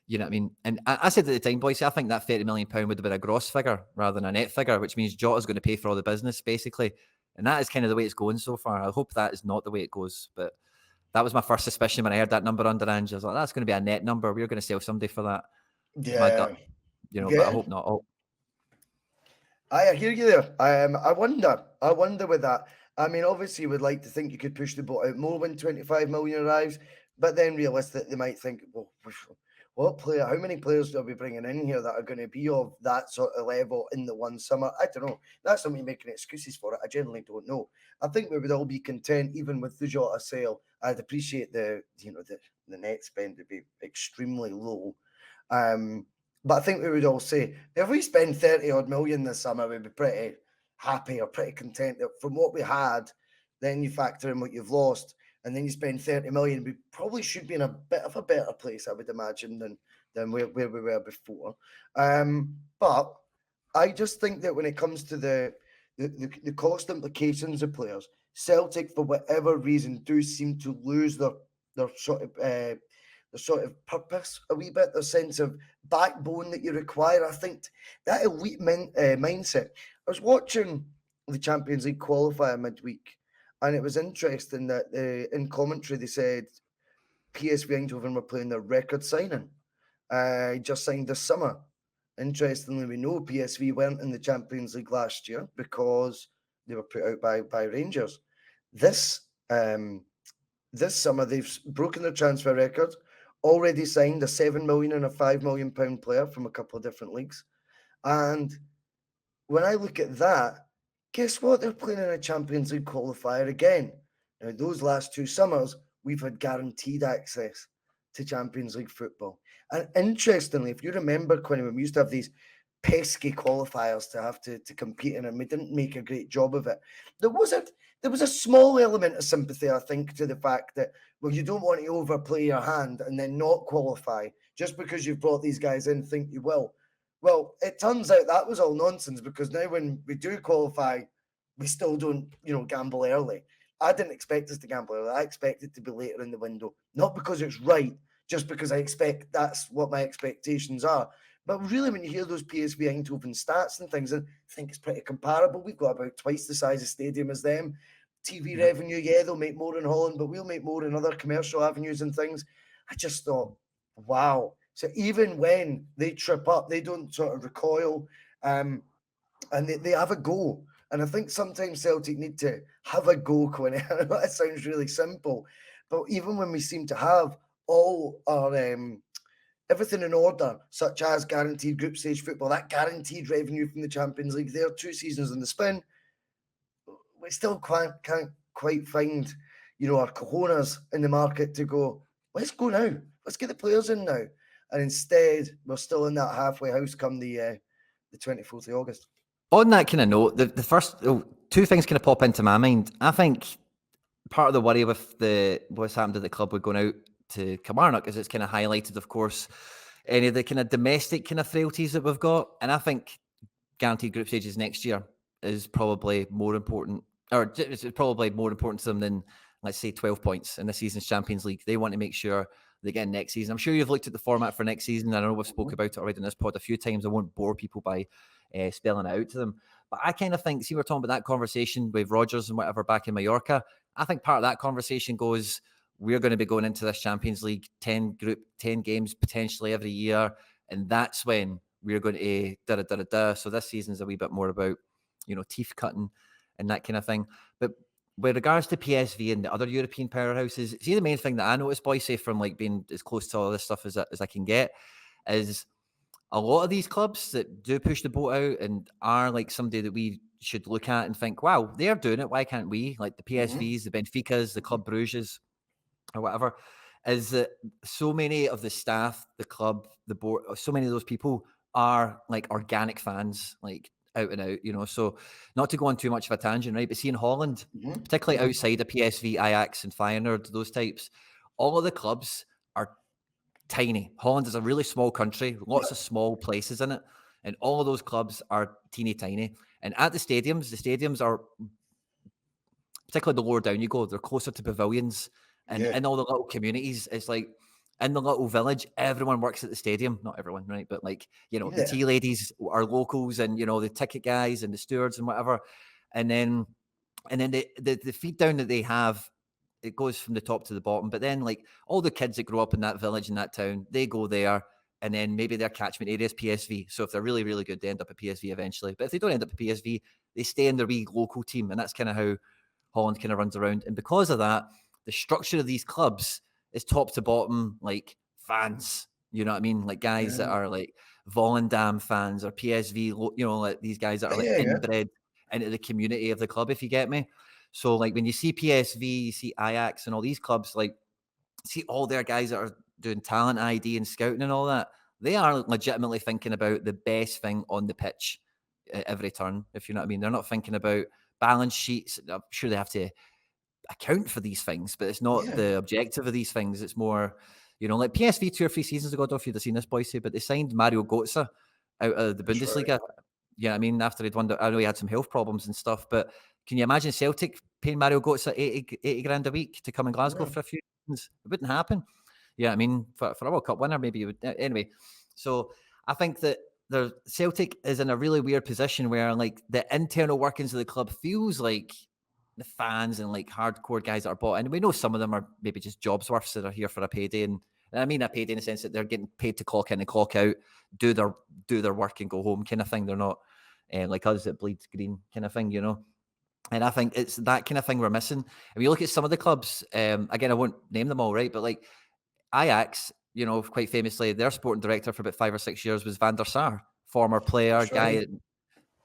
you know what I mean? And I said at the time, Boycie, I think that £30 million would have been a gross figure rather than a net figure, which means Jota's going to pay for all the business, basically. And that is kind of the way it's going so far. I hope that is not the way it goes. But that was my first suspicion when I heard that number under Ange. I was like, that's going to be a net number. We're going to sell somebody for that. Yeah. My gut, you know, but I hope not. I hear you there. I wonder with that. I mean, obviously, you would like to think you could push the boat out more when 25 million arrives, but then realistically, they might think, well, what player, how many players are we bringing in here that are going to be of that sort of level in the one summer? I don't know. That's not me making excuses for it. I generally don't know. I think we would all be content, even with the Jota sale. I'd appreciate the net spend to be extremely low. But I think we would all say, if we spend 30 odd million this summer, we'd be pretty happy or pretty content that from what we had, then you factor in what you've lost, and then you spend 30 million, we probably should be in a bit of a better place, I would imagine, than where we were before. But I just think that when it comes to the cost implications of players, Celtic, for whatever reason, do seem to lose their sort of purpose a wee bit, the sense of backbone that you require. I think that elite mindset. I was watching the Champions League qualifier midweek, and it was interesting that in commentary they said PSV Eindhoven were playing their record signing. Just signed this summer. Interestingly, we know PSV weren't in the Champions League last year because they were put out by Rangers. This summer, they've broken their transfer record, already signed a 7 million and a 5 million pound player from a couple of different leagues. And when I look at that, guess what? They're playing in a Champions League qualifier again. Now, those last 2 summers, we've had guaranteed access to Champions League football. And interestingly, if you remember, Quinny, when we used to have these pesky qualifiers to have to compete in, and we didn't make a great job of it, there was a small element of sympathy, I think, to the fact that, well, you don't want to overplay your hand and then not qualify just because you've brought these guys in, think you will. Well, it turns out that was all nonsense, because now when we do qualify, we still don't, gamble early. I didn't expect us to gamble early. I expect it to be later in the window, not because it's right, just because I expect that's what my expectations are. But really, when you hear those PSV Eindhoven stats and things, I think it's pretty comparable. We've got about twice the size of stadium as them. TV revenue, they'll make more in Holland, but we'll make more in other commercial avenues and things. I just thought, wow. So even when they trip up, they don't sort of recoil, and they have a go. And I think sometimes Celtic need to have a go, Quinny. I know that sounds really simple, but even when we seem to have all our everything in order, such as guaranteed group stage football, that guaranteed revenue from the Champions League, there 2 seasons in the spin, we still can't quite find, our cojones in the market to go, let's go now. Let's get the players in now. And instead, we're still in that halfway house come the 24th of August. On that kind of note, the first 2 things kind of pop into my mind. I think part of the worry with what's happened to the club with going out to Kilmarnock is it's kind of highlighted, of course, any of the kind of domestic kind of frailties that we've got. And I think guaranteed group stages next year is probably more important, or it's probably more important to them than, let's say, 12 points in the season's Champions League. They want to make sure they get in next season. I'm sure you've looked at the format for next season. I know we've spoke about it already in this pod a few times. I won't bore people by spelling it out to them. But I kind of think, see, we're talking about that conversation with Rodgers and whatever back in Mallorca. I think part of that conversation goes, we're going to be going into this Champions League 10 games potentially every year. And that's when we're going to So this season's a wee bit more about, teeth cutting and that kind of thing. But with regards to PSV and the other European powerhouses, see, the main thing that I noticed, Boycie, from like being as close to all this stuff as I can get, is a lot of these clubs that do push the boat out and are like somebody that we should look at and think, wow, they're doing it. Why can't we? Like the PSVs, the Benficas, the Club Bruges, or whatever, is that so many of the staff, the club, the board, so many of those people are like organic fans, like out and out, you know. So not to go on too much of a tangent, right? But see in Holland, particularly outside of PSV, Ajax, and Feyenoord, those types, all of the clubs are tiny. Holland is a really small country, lots of small places in it, and all of those clubs are teeny tiny. And at the stadiums are, particularly the lower down you go, they're closer to pavilions, and in all the little communities, it's like in the little village, everyone works at the stadium. Not everyone, right? But like, you know, the tea ladies are locals, and you know, the ticket guys and the stewards and whatever. And then the feed down that they have, it goes from the top to the bottom. But then like all the kids that grow up in that village, in that town, they go there, and then maybe their catchment area is PSV. So if they're really, really good, they end up at PSV eventually. But if they don't end up at PSV, they stay in their wee local team. And that's kind of how Holland kind of runs around. And because of that, the structure of these clubs is top to bottom, like fans. You know what I mean? Like guys that are like Volendam fans or PSV, you know, like these guys that are like inbred into the community of the club, if you get me. So like when you see PSV, you see Ajax and all these clubs, like see all their guys that are doing talent ID and scouting and all that, they are legitimately thinking about the best thing on the pitch at every turn, if you know what I mean. They're not thinking about balance sheets. I'm sure they have to account for these things, but it's not the objective of these things. It's more, you know, like PSV 2 or 3 seasons ago, I don't know if you'd have seen this, Boycie, but they signed Mario Götze out of the Bundesliga. Right. Yeah, I mean, after he'd won, I know he had some health problems and stuff, but can you imagine Celtic paying Mario Götze 80 grand a week to come in Glasgow for a few seasons? It wouldn't happen. Yeah, I mean, for a World Cup winner, maybe you would. Anyway, so I think that Celtic is in a really weird position where, like, the internal workings of the club feels like the fans and like hardcore guys that are bought in. We know some of them are maybe just jobs worths that are here for a payday, and I mean a payday in the sense that they're getting paid to clock in and clock out, do their work and go home kind of thing. They're not like us that bleeds green kind of thing, you know. And I think it's that kind of thing we're missing. And when you look at some of the clubs, again, I won't name them all, right? But like Ajax, you know, quite famously, their sporting director for about 5 or 6 years was Van der Sar, former player, guy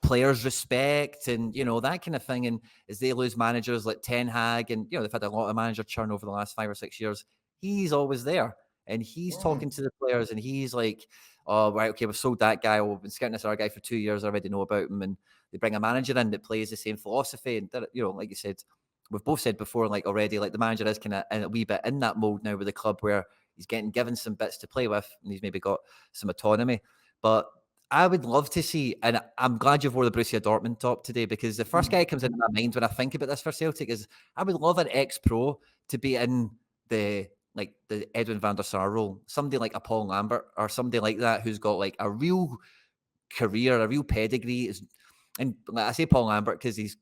players respect and, you know, that kind of thing. And as they lose managers like Ten Hag, and, you know, they've had a lot of manager churn over the last 5 or 6 years, he's always there. And he's talking to the players, and he's like, oh, right, okay, we've sold that guy. We've been scouting this other guy for 2 years. I already know about him. And they bring a manager in that plays the same philosophy. And, you know, like you said, we've both said before, like already, like the manager is kind of in a wee bit in that mold now with the club where he's getting given some bits to play with, and he's maybe got some autonomy. But I would love to see, and I'm glad you've wore the Borussia Dortmund top today, because the first guy that comes into my mind when I think about this for Celtic is I would love an ex-pro to be in the Edwin van der Sar role. Somebody like a Paul Lambert or somebody like that who's got like a real career, a real pedigree. And I say Paul Lambert because he's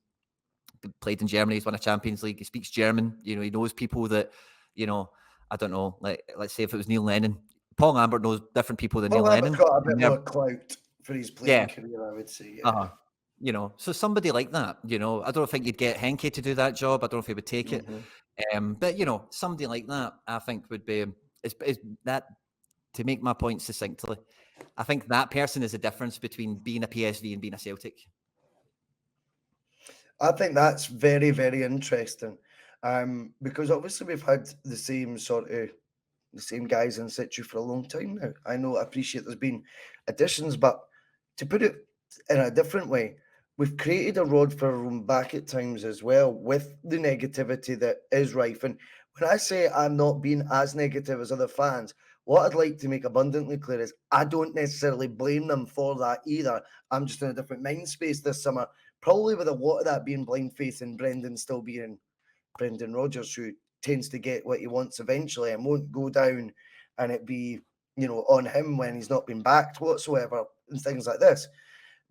played in Germany, he's won a Champions League, he speaks German, you know, he knows people that, you know, I don't know, like let's say if it was Neil Lennon, Paul Lambert knows different people than Neil Lennon. Got a bit more clout for his playing career, I would say. Yeah. You know, so somebody like that, you know, I don't think you'd get Henke to do that job. I don't know if he would take it. But, you know, somebody like that, I think would be, is that, to make my point succinctly, I think that person is the difference between being a PSV and being a Celtic. I think that's very, very interesting. Because obviously we've had the same guys in situ for a long time now. I appreciate there's been additions, but to put it in a different way, we've created a rod for our own back at times as well with the negativity that is rife. And when I say I'm not being as negative as other fans, what I'd like to make abundantly clear is I don't necessarily blame them for that either. I'm just in a different mind space this summer, probably with a lot of that being blind faith and Brendan still being Brendan Rodgers, who tends to get what he wants eventually and won't go down and it be, you know, on him when he's not been backed whatsoever and things like this.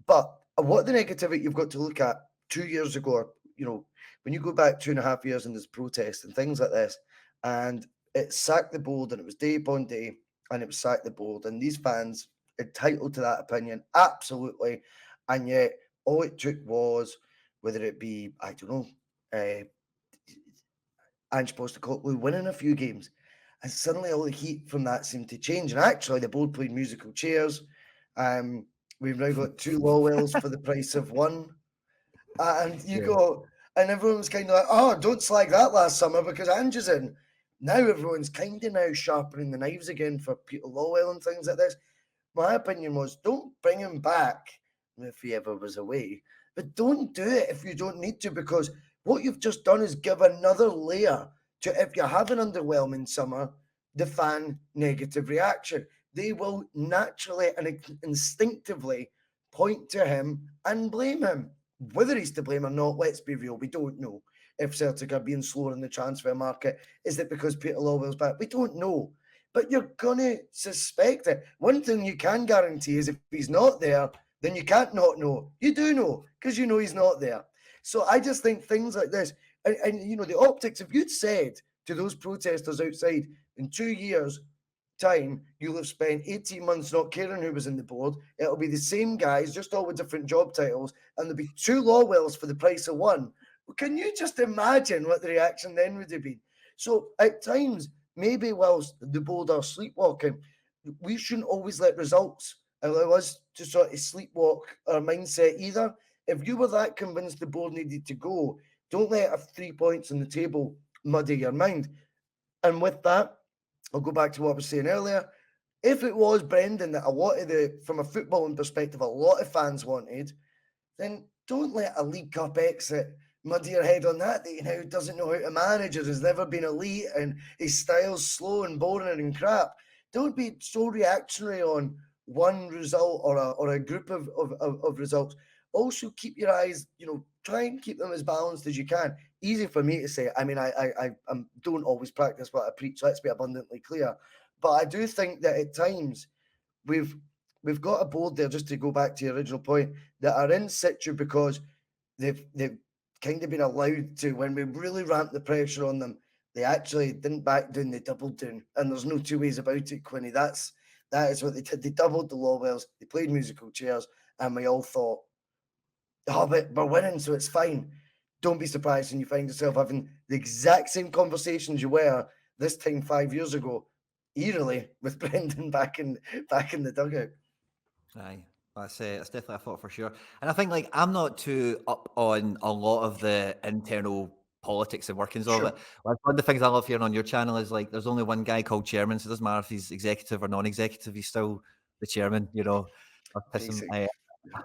But what the negativity you've got to look at 2 years ago, or, you know, when you go back 2.5 years in this protest and things like this, and it sacked the board, and it was day upon day, and it was sacked the board, and these fans entitled to that opinion, absolutely. And yet all it took was, whether it be, I don't know, Ange Postecoglou winning a few games, and suddenly all the heat from that seemed to change. And actually, the board played musical chairs. We've now got 2 Lawwells for the price of 1. And you go, and everyone's kind of like, oh, don't slag that last summer because Ange is in. Now everyone's kind of now sharpening the knives again for Peter Lawwell and things like this. my opinion was, don't bring him back if he ever was away, but don't do it if you don't need to, because what you've just done is give another layer to, if you have an underwhelming summer, the fan negative reaction. They will naturally and instinctively point to him and blame him. Whether he's to blame or not, let's be real, we don't know. If Celtic are being slower in the transfer market, is it because Peter Lawwell's back? We don't know. But you're going to suspect it. One thing you can guarantee is if he's not there, then you can't not know. You do know, because you know he's not there. So I just think things like this, and you know, the optics, if you'd said to those protesters outside, in 2 years' time, you'll have spent 18 months not caring who was in the board, it'll be the same guys, just all with different job titles, and there'll be 2 Lawwells for the price of 1. Can you just imagine what the reaction then would have been? So at times, maybe whilst the board are sleepwalking, we shouldn't always let results allow us to sort of sleepwalk our mindset either. If you were that convinced the board needed to go, don't let 3 points on the table muddy your mind. And with that, I'll go back to what I was saying earlier. If it was Brendan that a lot of from a footballing perspective, a lot of fans wanted, then don't let a League Cup exit muddy your head on that you know doesn't know how to manage, or has never been elite, and his style's slow and boring and crap. Don't be so reactionary on one result or a group of results. Also keep your eyes, try and keep them as balanced as you can. Easy for me to say. I mean, I don't always practice what I preach, let's be abundantly clear. But I do think that at times we've got a board there, just to go back to your original point, that are in situ because they've kind of been allowed to, when we really ramped the pressure on them, they actually didn't back down, they doubled down. And there's no two ways about it, Quinny. That is what they did. They doubled the Lawwells, they played musical chairs, and we all thought, oh, but we're winning, so it's fine. Don't be surprised when you find yourself having the exact same conversations you were this time 5 years ago, eerily, with Brendan back in the dugout. Aye, that's definitely a thought for sure. And I think, like, I'm not too up on a lot of the internal politics and workings of Sure. it. Like, one of the things I love hearing on your channel is, like, there's only one guy called chairman, so it doesn't matter if he's executive or non-executive, he's still the chairman, I piss him.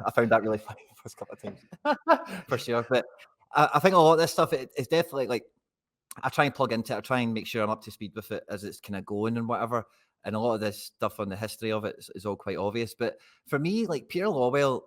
I found that really funny the first couple of times, for sure. But I think a lot of this stuff, it's definitely, like, I try and plug into it. I try and make sure I'm up to speed with it as it's kind of going and whatever. And a lot of this stuff on the history of it is all quite obvious. But for me, like, Peter Lawwell,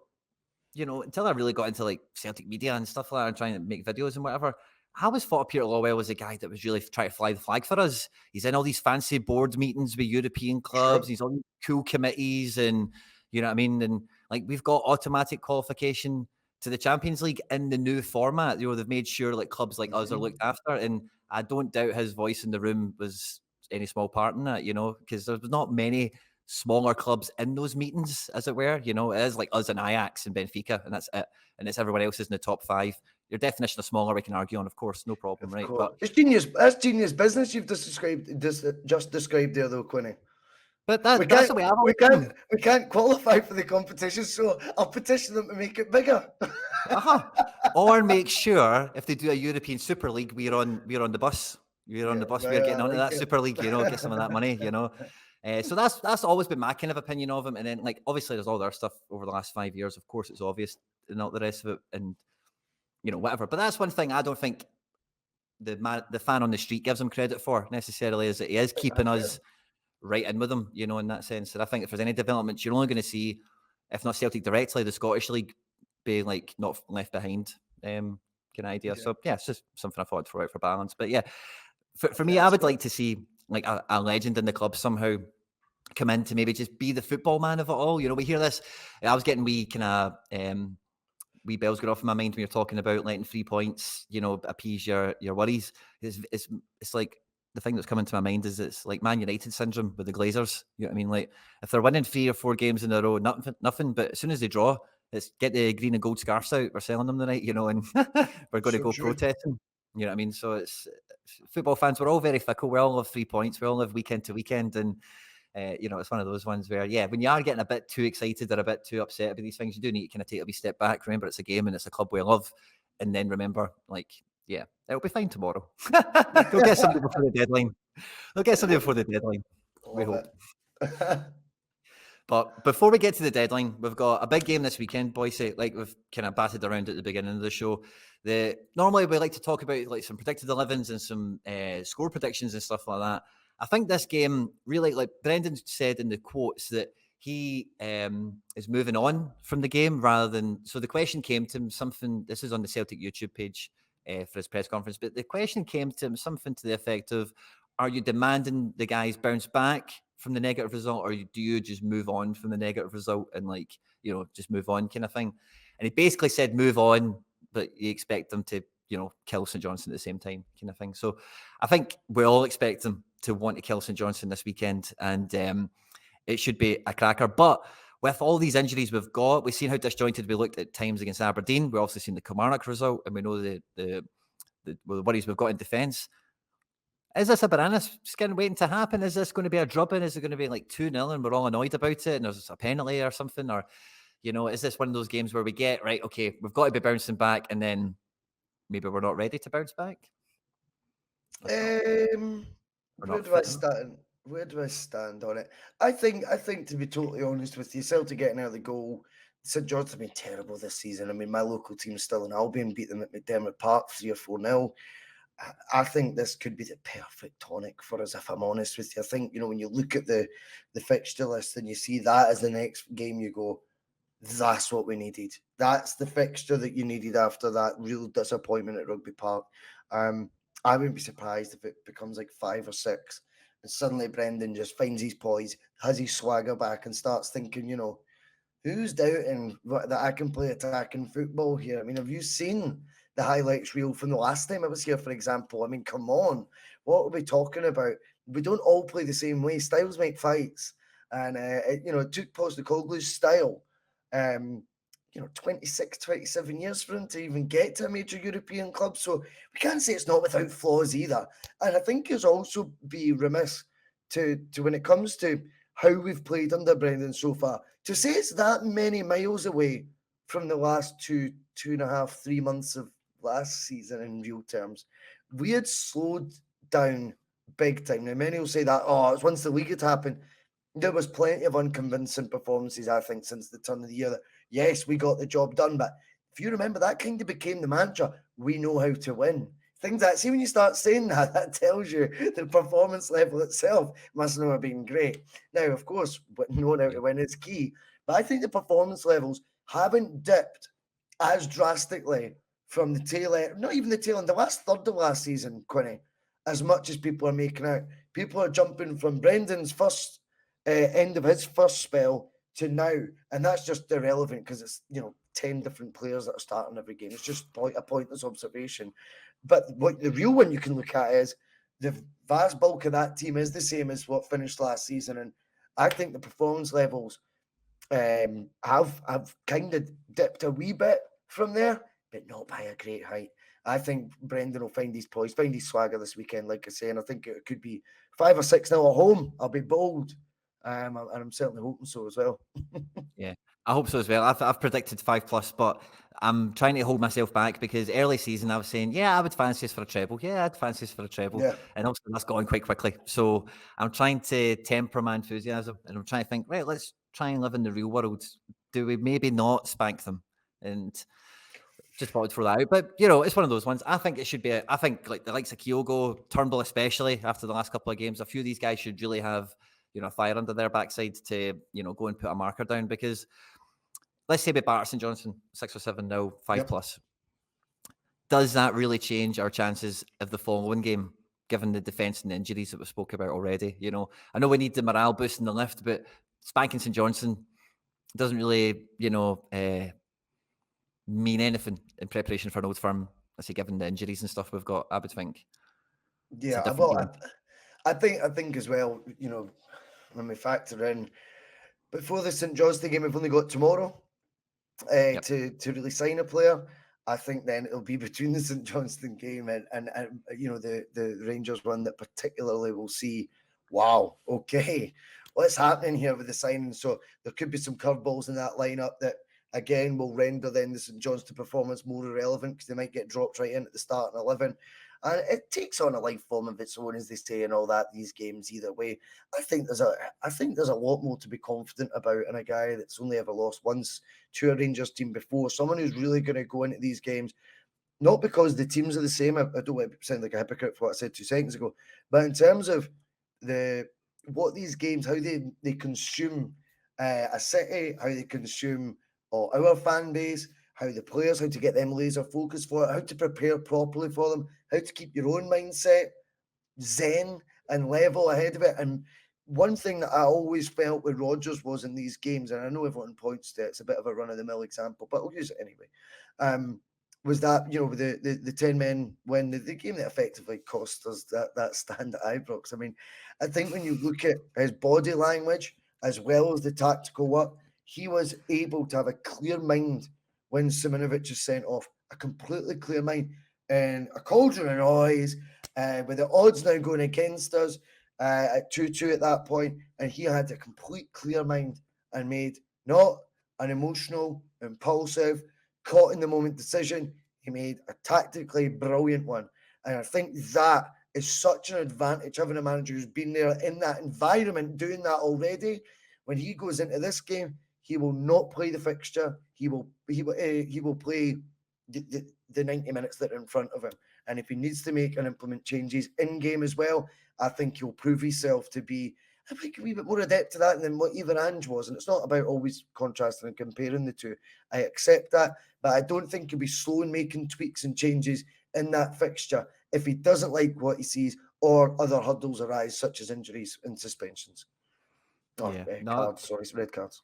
until I really got into, like, Celtic media and stuff like that and trying to make videos and whatever, I always thought Peter Lawwell was a guy that was really trying to fly the flag for us. He's in all these fancy board meetings with European clubs. Sure. He's on cool committees, and you know what I mean? And, like, we've got automatic qualification to the Champions League in the new format. They've made sure, like, clubs like us are looked after. And I don't doubt his voice in the room was any small part in that, because there's not many smaller clubs in those meetings, as it were. It is like us and Ajax and Benfica, and that's it. And it's everyone else is in the top 5. Your definition of smaller we can argue on, of course, no problem, right? But it's genius. That's genius business you've just described there, though, Quinny. But that's the way I've always we can't qualify for the competition, so I'll petition them to make it bigger. Or make sure if they do a European Super League, we're on the bus. We're on the bus. We're getting onto that Super League. Get some of that money. So that's always been my kind of opinion of him. And then, like, obviously there's all their stuff over the last 5 years. Of course, it's obvious, and all the rest of it, and whatever. But that's one thing I don't think the fan on the street gives him credit for necessarily, is that he is keeping us right in with them, in that sense. And I think if there's any developments, you're only going to see, if not Celtic directly, the Scottish League being, like, not left behind, kind of idea. Yeah. So yeah, it's just something I thought I'd throw out for balance. But yeah, for me, I would like to see, like, a legend in the club somehow come in to maybe just be the football man of it all. We hear this. I was getting wee bells going off in my mind when you're talking about letting 3 points, appease your worries. It's like, the thing that's coming to my mind is it's like Man United syndrome with the Glazers. You know what I mean? Like, if they're winning 3 or 4 games in a row, nothing. But as soon as they draw, it's get the green and gold scarves out. We're selling them tonight, and we're going to go protesting. You know what I mean? So it's football fans. We're all very fickle. We all love 3 points. We all live weekend to weekend, and it's one of those ones where, yeah, when you are getting a bit too excited or a bit too upset about these things, you do need to kind of take a wee step back. Remember, it's a game and it's a club we love, and then remember, like, yeah, it'll be fine tomorrow. They'll get somebody before the deadline. We hope. But before we get to the deadline, we've got a big game this weekend, Boycie. Like we've kind of batted around at the beginning of the show. Normally we like to talk about like some predicted 11s and some score predictions and stuff like that. I think this game really, like Brendan said in the quotes, that he is moving on from the game rather than. So the question came to him something. This is on the Celtic YouTube page for his press conference, but the question came to him something to the effect of, "Are you demanding the guys bounce back from the negative result, or do you just move on from the negative result and just move on kind of thing?" And he basically said move on, but you expect them to kill St Johnstone at the same time kind of thing. So I think we all expect them to want to kill St Johnstone this weekend, and it should be a cracker. But with all these injuries we've got, we've seen how disjointed we looked at times against Aberdeen. We've also seen the Kilmarnock result, and we know the worries we've got in defence. Is this a banana skin waiting to happen? Is this going to be a drubbing? Is it going to be like 2-0 and we're all annoyed about it and there's a penalty or something? Or, is this one of those games where we get, right, okay, we've got to be bouncing back and then maybe we're not ready to bounce back? Where do I fit enough? stand? Where do I stand on it? I think to be totally honest with you, Celtic getting out of the goal, St John's have been terrible this season. I mean, my local team's still in Albion, beat them at McDermott Park 3 or 4-0. I think this could be the perfect tonic for us, if I'm honest with you. I think, when you look at the fixture list and you see that as the next game, you go, that's what we needed. That's the fixture that you needed after that real disappointment at Rugby Park. I wouldn't be surprised if it becomes like 5 or 6 and suddenly Brendan just finds his poise, has his swagger back and starts thinking, who's doubting that I can play attacking football here? I mean, have you seen the highlights reel from the last time I was here, for example? I mean, come on. What are we talking about? We don't all play the same way. Styles make fights. And, it took Postecoglou's style, 26, 27 years for him to even get to a major European club. So we can't say it's not without flaws either. And I think it's also be remiss to when it comes to how we've played under Brendan so far, to say it's that many miles away from the last 2.5, 3 months of last season in real terms. We had slowed down big time. Now, many will say that, it's once the league had happened. There was plenty of unconvincing performances, I think, since the turn of the year. That, yes, we got the job done, but if you remember, that kind of became the mantra. We know how to win. Things that, see, when you start saying that tells you the performance level itself must not have been great. Now, of course, knowing how to win is key, but I think the performance levels haven't dipped as drastically from the tail end, not even the tail end, the last third of last season, Quinny, as much as people are making out. People are jumping from Brendan's first end of his first spell to now, and that's just irrelevant because it's 10 different players that are starting every game. It's just a pointless observation. But what the real one you can look at is the vast bulk of that team is the same as what finished last season, and I think the performance levels have kind of dipped a wee bit from there, but not by a great height. I think Brendan will find his poise, find his swagger this weekend, like I say, and I think it could be 5 or 6-0 at home. I'll be bold. And I'm certainly hoping so as well. Yeah, I hope so as well. I've predicted 5+, but I'm trying to hold myself back because early season I was saying, yeah, I would fancy us for a treble. Yeah, I'd fancy us for a treble. Yeah. And also that's gone quite quickly. So I'm trying to temper my enthusiasm and I'm trying to think, right, let's try and live in the real world. Do we maybe not spank them? And just thought I'd throw that out. But, it's one of those ones. I think it should be, I think like the likes of Kyogo, Turnbull especially, after the last couple of games, a few of these guys should really have, fire under their backside to, go and put a marker down because let's say we batter St Johnstone 6 or 7-0, 5+. Does that really change our chances of the following game, given the defence and the injuries that we spoke about already? I know we need the morale boost in the lift, but spanking St Johnstone doesn't really, mean anything in preparation for an Old Firm. I say, given the injuries and stuff we've got, I would think it's a Yeah, different well, game. I think as well, when we factor in before the St Johnstone game, we've only got tomorrow to really sign a player. I think then it'll be between the St Johnstone game and the Rangers one that particularly will see, wow, okay, what's happening here with the signing? So there could be some curveballs in that lineup that again will render then the St Johnstone performance more irrelevant because they might get dropped right in at the start and 11. And it takes on a life form of its own, as they say, and all that. These games, either way, I think there's a lot more to be confident about in a guy that's only ever lost once to a Rangers team before. Someone who's really going to go into these games, not because the teams are the same. I don't want to sound like a hypocrite for what I said 2 seconds ago, but in terms of what these games, how they consume a city, how they consume our fan base, how the players, how to get them laser focused for it, how to prepare properly for them, how to keep your own mindset zen and level ahead of it. And one thing that I always felt with Rodgers was in these games, and I know everyone points to it, it's a bit of a run of the mill example, but I'll use it anyway. Was that, the 10 men when the game that effectively cost us that stand at Ibrox. I mean, I think when you look at his body language as well as the tactical work, he was able to have a clear mind when Simonovic is sent off, a completely clear mind, and a cauldron of noise, with the odds now going against us at 2-2 at that point, and he had a complete clear mind and made not an emotional, impulsive, caught in the moment decision. He made a tactically brilliant one. And I think that is such an advantage, having a manager who's been there in that environment doing that already. When he goes into this game, he will not play the fixture. He will play the 90 minutes that are in front of him. And if he needs to make and implement changes in game as well, I think he'll prove himself to be, I think, a wee bit more adept to that than what even Ange was. And it's not about always contrasting and comparing the two. I accept that, but I don't think he'll be slow in making tweaks and changes in that fixture if he doesn't like what he sees or other hurdles arise, such as injuries and suspensions. Cards, red cards.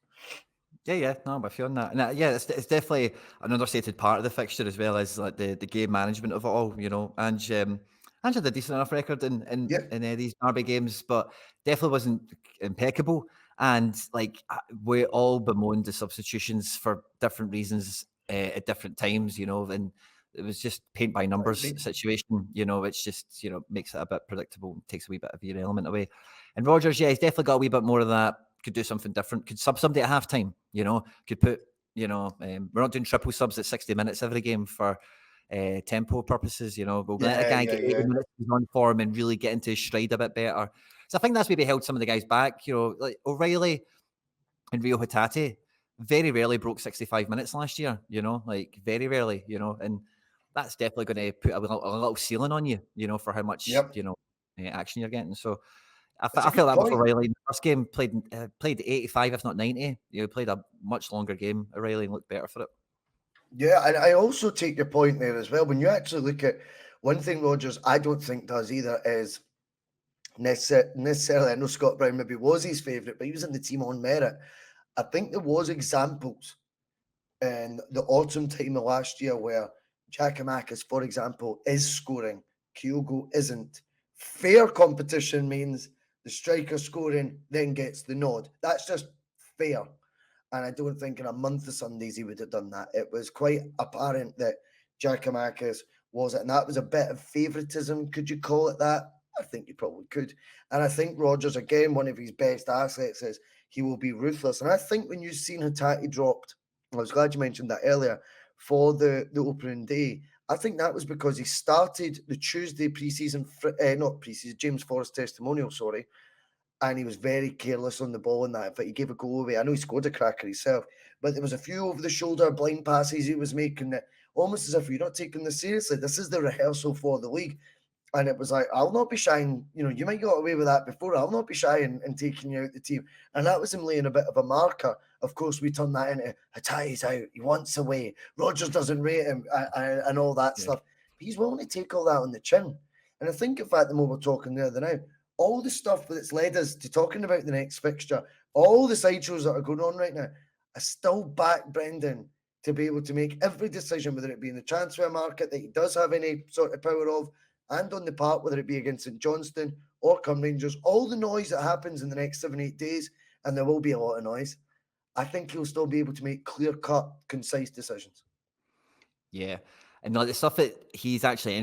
Yeah, no, I'm with you on that. And it's definitely an understated part of the fixture as well as like the game management of it all. Ange had a decent enough record in these derby games, but definitely wasn't impeccable. And like we all bemoaned the substitutions for different reasons at different times. And it was just paint by numbers situation. Which just makes it a bit predictable and takes a wee bit of your element away. And Rodgers, he's definitely got a wee bit more of that. Could do something different. Could sub somebody at halftime. Could put. We're not doing triple subs at 60 minutes every game for tempo purposes. We'll let a guy get 80 minutes on form and really get into his stride a bit better. So I think that's maybe held some of the guys back. Like O'Reilly and Reo Hatate very rarely broke 65 minutes last year. Like very rarely. And that's definitely going to put a little ceiling on you. For how much action you're getting. So. I felt that with O'Reilly in the first game. Played 85, if not 90. Played a much longer game. O'Reilly looked better for it. Yeah, and I also take your point there as well. When you actually look at one thing Rodgers, I don't think does either is necessarily. I know Scott Brown maybe was his favourite, but he was in the team on merit. I think there was examples in the autumn time of last year where Giakoumakis, for example, is scoring. Kyogo isn't. Fair competition means the striker scoring then gets the nod. That's just fair. And I don't think in a month of Sundays he would have done that. It was quite apparent that Giakoumakis was it. And that was a bit of favouritism. Could you call it that? I think you probably could. And I think Rodgers, again, one of his best assets is he will be ruthless. And I think when you've seen Hatate dropped, I was glad you mentioned that earlier, for the opening day, I think that was because he started the Tuesday not preseason, James Forrest testimonial, sorry, and he was very careless on the ball in that. In fact, he gave a goal away. I know he scored a cracker himself, but there was a few over-the-shoulder blind passes he was making that almost as if you're not taking this seriously. This is the rehearsal for the league. And it was like, I'll not be shying. You might got away with that before. I'll not be shy in taking you out the team. And that was him laying a bit of a marker. Of course, we turned that into Hatate's out. He wants away. Rodgers doesn't rate him and all that stuff. But he's willing to take all that on the chin. And I think, in fact, the more we're talking the other now, all the stuff that's led us to talking about the next fixture, all the sideshows that are going on right now, I still back Brendan to be able to make every decision, whether it be in the transfer market that he does have any sort of power of, and on the park, whether it be against St Johnstone or come Rangers, all the noise that happens in the next 7-8 days, and there will be a lot of noise, I think he'll still be able to make clear-cut, concise decisions. Yeah. And the stuff that he's actually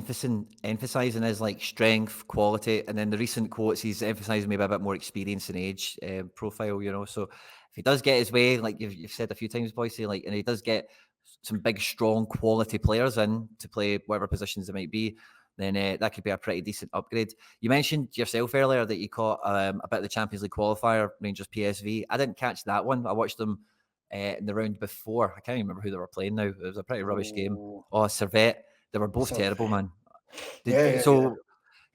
emphasizing is like strength, quality, and then the recent quotes he's emphasizing maybe a bit more experience and age profile, So if he does get his way, like you've said a few times, Boycie, and he does get some big, strong, quality players in to play whatever positions it might be, then that could be a pretty decent upgrade. You mentioned yourself earlier that you caught a bit of the Champions League qualifier, Rangers PSV. I didn't catch that one. I watched them in the round before. I can't even remember who they were playing now. It was a pretty rubbish game. Oh, Servette. They were both terrible, man. Yeah.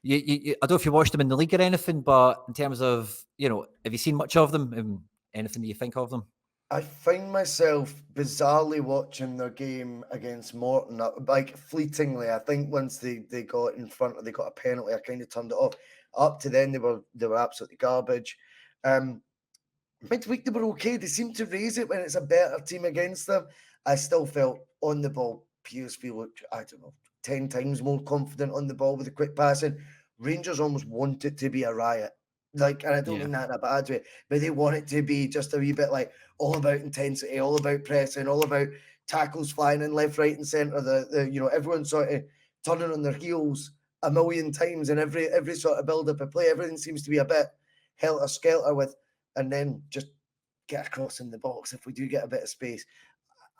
You, I don't know if you watched them in the league or anything, but in terms of, have you seen much of them? Anything that you think of them? I find myself bizarrely watching their game against Morton, like fleetingly. I think once they got in front or they got a penalty, I kind of turned it off. Up to then, they were absolutely garbage. Midweek they were okay. They seem to raise it when it's a better team against them. I still felt on the ball. PSV looked, I don't know, 10 times more confident on the ball with the quick passing. Rangers almost want it to be a riot. Like, and I don't mean that in a bad way, but they want it to be just a wee bit like all about intensity, all about pressing, all about tackles flying in left, right, and centre. The everyone sort of turning on their heels a million times, and every sort of build up of play, everything seems to be a bit helter skelter with, and then just get across in the box if we do get a bit of space.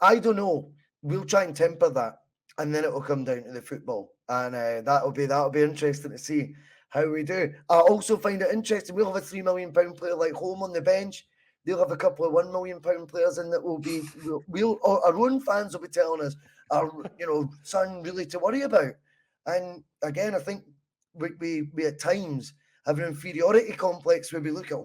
I don't know. We'll try and temper that, and then it will come down to the football, and that'll be interesting to see how we do. I also find it interesting. We'll have a £3 million player like Home on the bench. They'll have a couple of £1 million players in that will be. Our own fans will be telling us, something really to worry about. And again, I think we at times have an inferiority complex where we look at.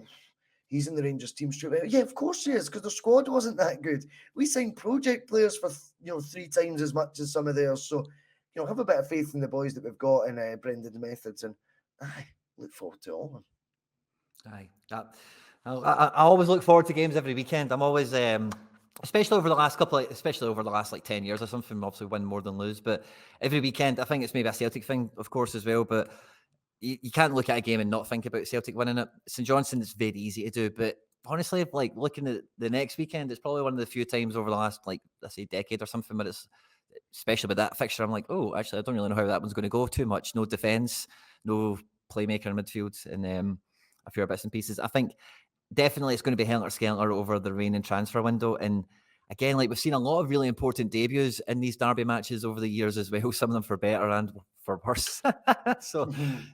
He's in the Rangers team straight away. Yeah, of course he is, because the squad wasn't that good. We signed project players for 3 times as much as some of theirs. So, have a bit of faith in the boys that we've got in Brendan's methods, and I look forward to all of them. Aye, I always look forward to games every weekend. I'm always, especially over the last like 10 years or something. Obviously, win more than lose, but every weekend, I think it's maybe a Celtic thing, of course, as well. But you can't look at a game and not think about Celtic winning it. St Johnstone is very easy to do, but honestly, like looking at the next weekend, it's probably one of the few times over the last, like, let's say, decade or something, but it's especially with that fixture, I'm like, oh, actually, I don't really know how that one's going to go too much. No defence, no playmaker in midfield, and a few bits and pieces. I think definitely it's going to be helter-skelter over the remaining transfer window. And again, like we've seen a lot of really important debuts in these derby matches over the years as well, some of them for better and for worse. So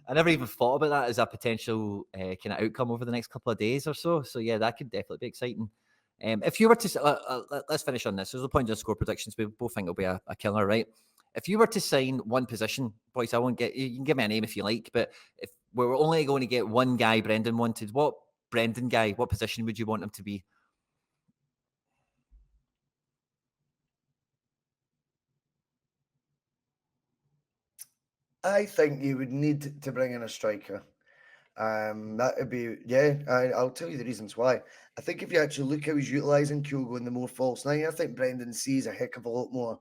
I never even thought about that as a potential kind of outcome over the next couple of days or so. So yeah, that could definitely be exciting. If you were to, let's finish on this. There's no point in score predictions. We both think it'll be a killer, right? If you were to sign one position, boys, you can give me a name if you like, but if we were only going to get one guy Brendan wanted, what position would you want him to be? I think you would need to bring in a striker. That would be, I'll tell you the reasons why. I think if you actually look how he's utilising Kyogo in the more false nine, I think Brendan sees a heck of a lot more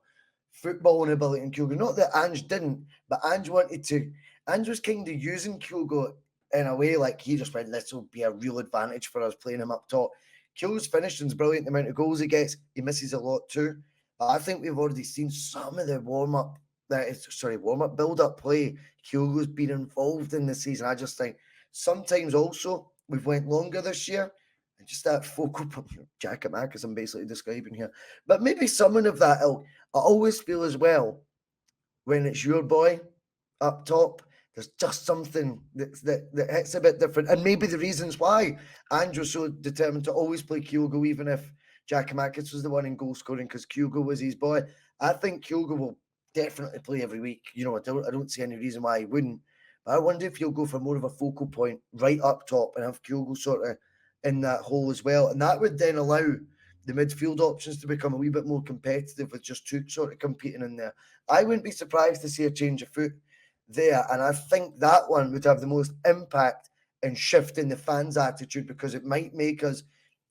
footballing ability in Kyogo. Not that Ange didn't, but Ange was kind of using Kyogo in a way like he just went, this will be a real advantage for us playing him up top. Kyogo's finishing's brilliant, the amount of goals he gets, he misses a lot too. But I think we've already seen some of the warm-up build-up play Kyogo's been involved in this season. I just think sometimes also we've went longer this year, and just that focal point, Giakoumakis I'm basically describing here, but maybe someone of that ilk. I always feel as well when it's your boy up top, there's just something that hits a bit different, and maybe the reasons why Ange was so determined to always play Kyogo, even if Giakoumakis was the one in goal scoring, because Kyogo was his boy. I think Kyogo will definitely play every week. I don't see any reason why he wouldn't. But I wonder if he'll go for more of a focal point right up top and have Kyogo sort of in that hole as well. And that would then allow the midfield options to become a wee bit more competitive with just two sort of competing in there. I wouldn't be surprised to see a change of foot there. And I think that one would have the most impact in shifting the fans' attitude, because it might make us,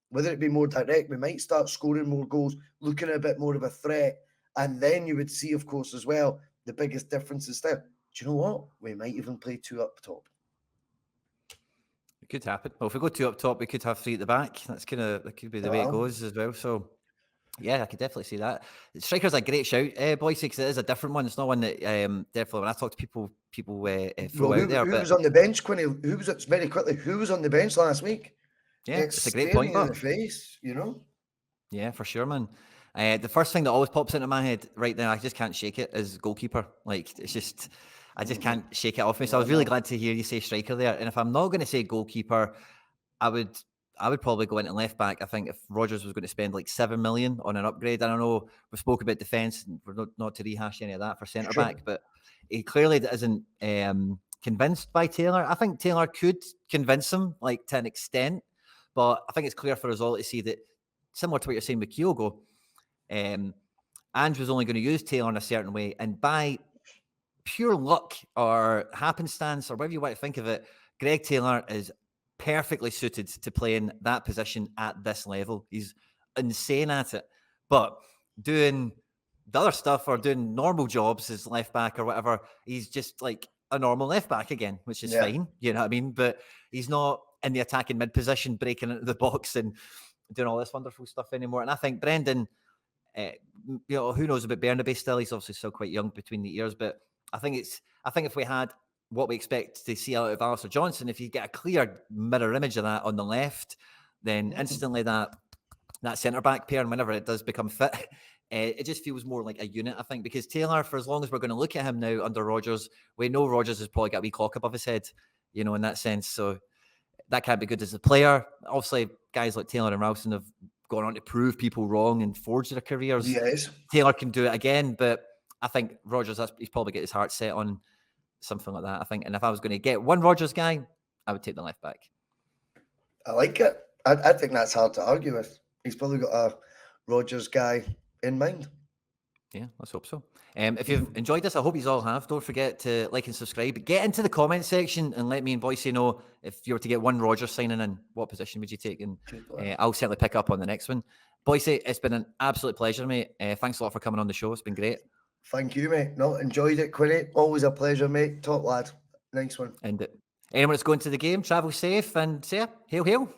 whether it be more direct, we might start scoring more goals, looking a bit more of a threat. And then you would see, of course, as well, the biggest difference is there. Do you know what? We might even play 2 up top. It could happen. Well, if we go 2 up top, we could have 3 at the back. That could be the way it goes as well. So, yeah, I could definitely see that. Striker's a great shout, Boycie, because it is a different one. It's not one that definitely, when I talk to people throw out there. Who was on the bench, Quinny? Who was on the bench last week? Yeah, it's a great point, in the face, Yeah, for sure, man. The first thing that always pops into my head right now, I just can't shake it, is goalkeeper. Like, it's just, I just can't shake it off me. So I was really glad to hear you say striker there. And if I'm not going to say goalkeeper, I would probably go into left back. I think if Rodgers was going to spend like 7 million on an upgrade, I don't know. We spoke about defence, and we're not to rehash any of that for centre back, but he clearly isn't convinced by Taylor. I think Taylor could convince him, like to an extent, but I think it's clear for us all to see that, similar to what you're saying with Kyogo, Ange was only going to use Taylor in a certain way, and by pure luck or happenstance or whatever you want to think of it, Greg Taylor is perfectly suited to play in that position at this level. He's insane at it. But doing the other stuff or doing normal jobs as left back or whatever, he's just like a normal left back again, which is fine. You know what I mean? But he's not in the attacking mid position, breaking into the box and doing all this wonderful stuff anymore. And I think Brendan, who knows about Bernabe still? He's obviously still quite young between the ears, but I think if we had what we expect to see out of Alistair Johnson, if you get a clear mirror image of that on the left, then instantly that centre-back pair, and whenever it does become fit, it just feels more like a unit, I think, because Taylor, for as long as we're going to look at him now under Rodgers, we know Rodgers has probably got a wee clock above his head, in that sense. So that can't be good as a player. Obviously, guys like Taylor and Ralston have gone on to prove people wrong and forge their careers. Yes. Taylor can do it again, but I think Rodgers, he's probably got his heart set on something like that, I think. And if I was going to get one Rodgers guy, I would take the left back. I like it. I think that's hard to argue with. He's probably got a Rodgers guy in mind. Yeah, let's hope so. If you've enjoyed this, I hope you all have. Don't forget to like and subscribe. Get into the comment section and let me and Boycie know if you were to get one Rodgers signing in, what position would you take? And I'll certainly pick up on the next one. Boycie, it's been an absolute pleasure, mate. Thanks a lot for coming on the show. It's been great. Thank you, mate. No, enjoyed it, Quinny. Always a pleasure, mate. Top lad. Nice one. And anyone that's going to the game, travel safe and hail, hail.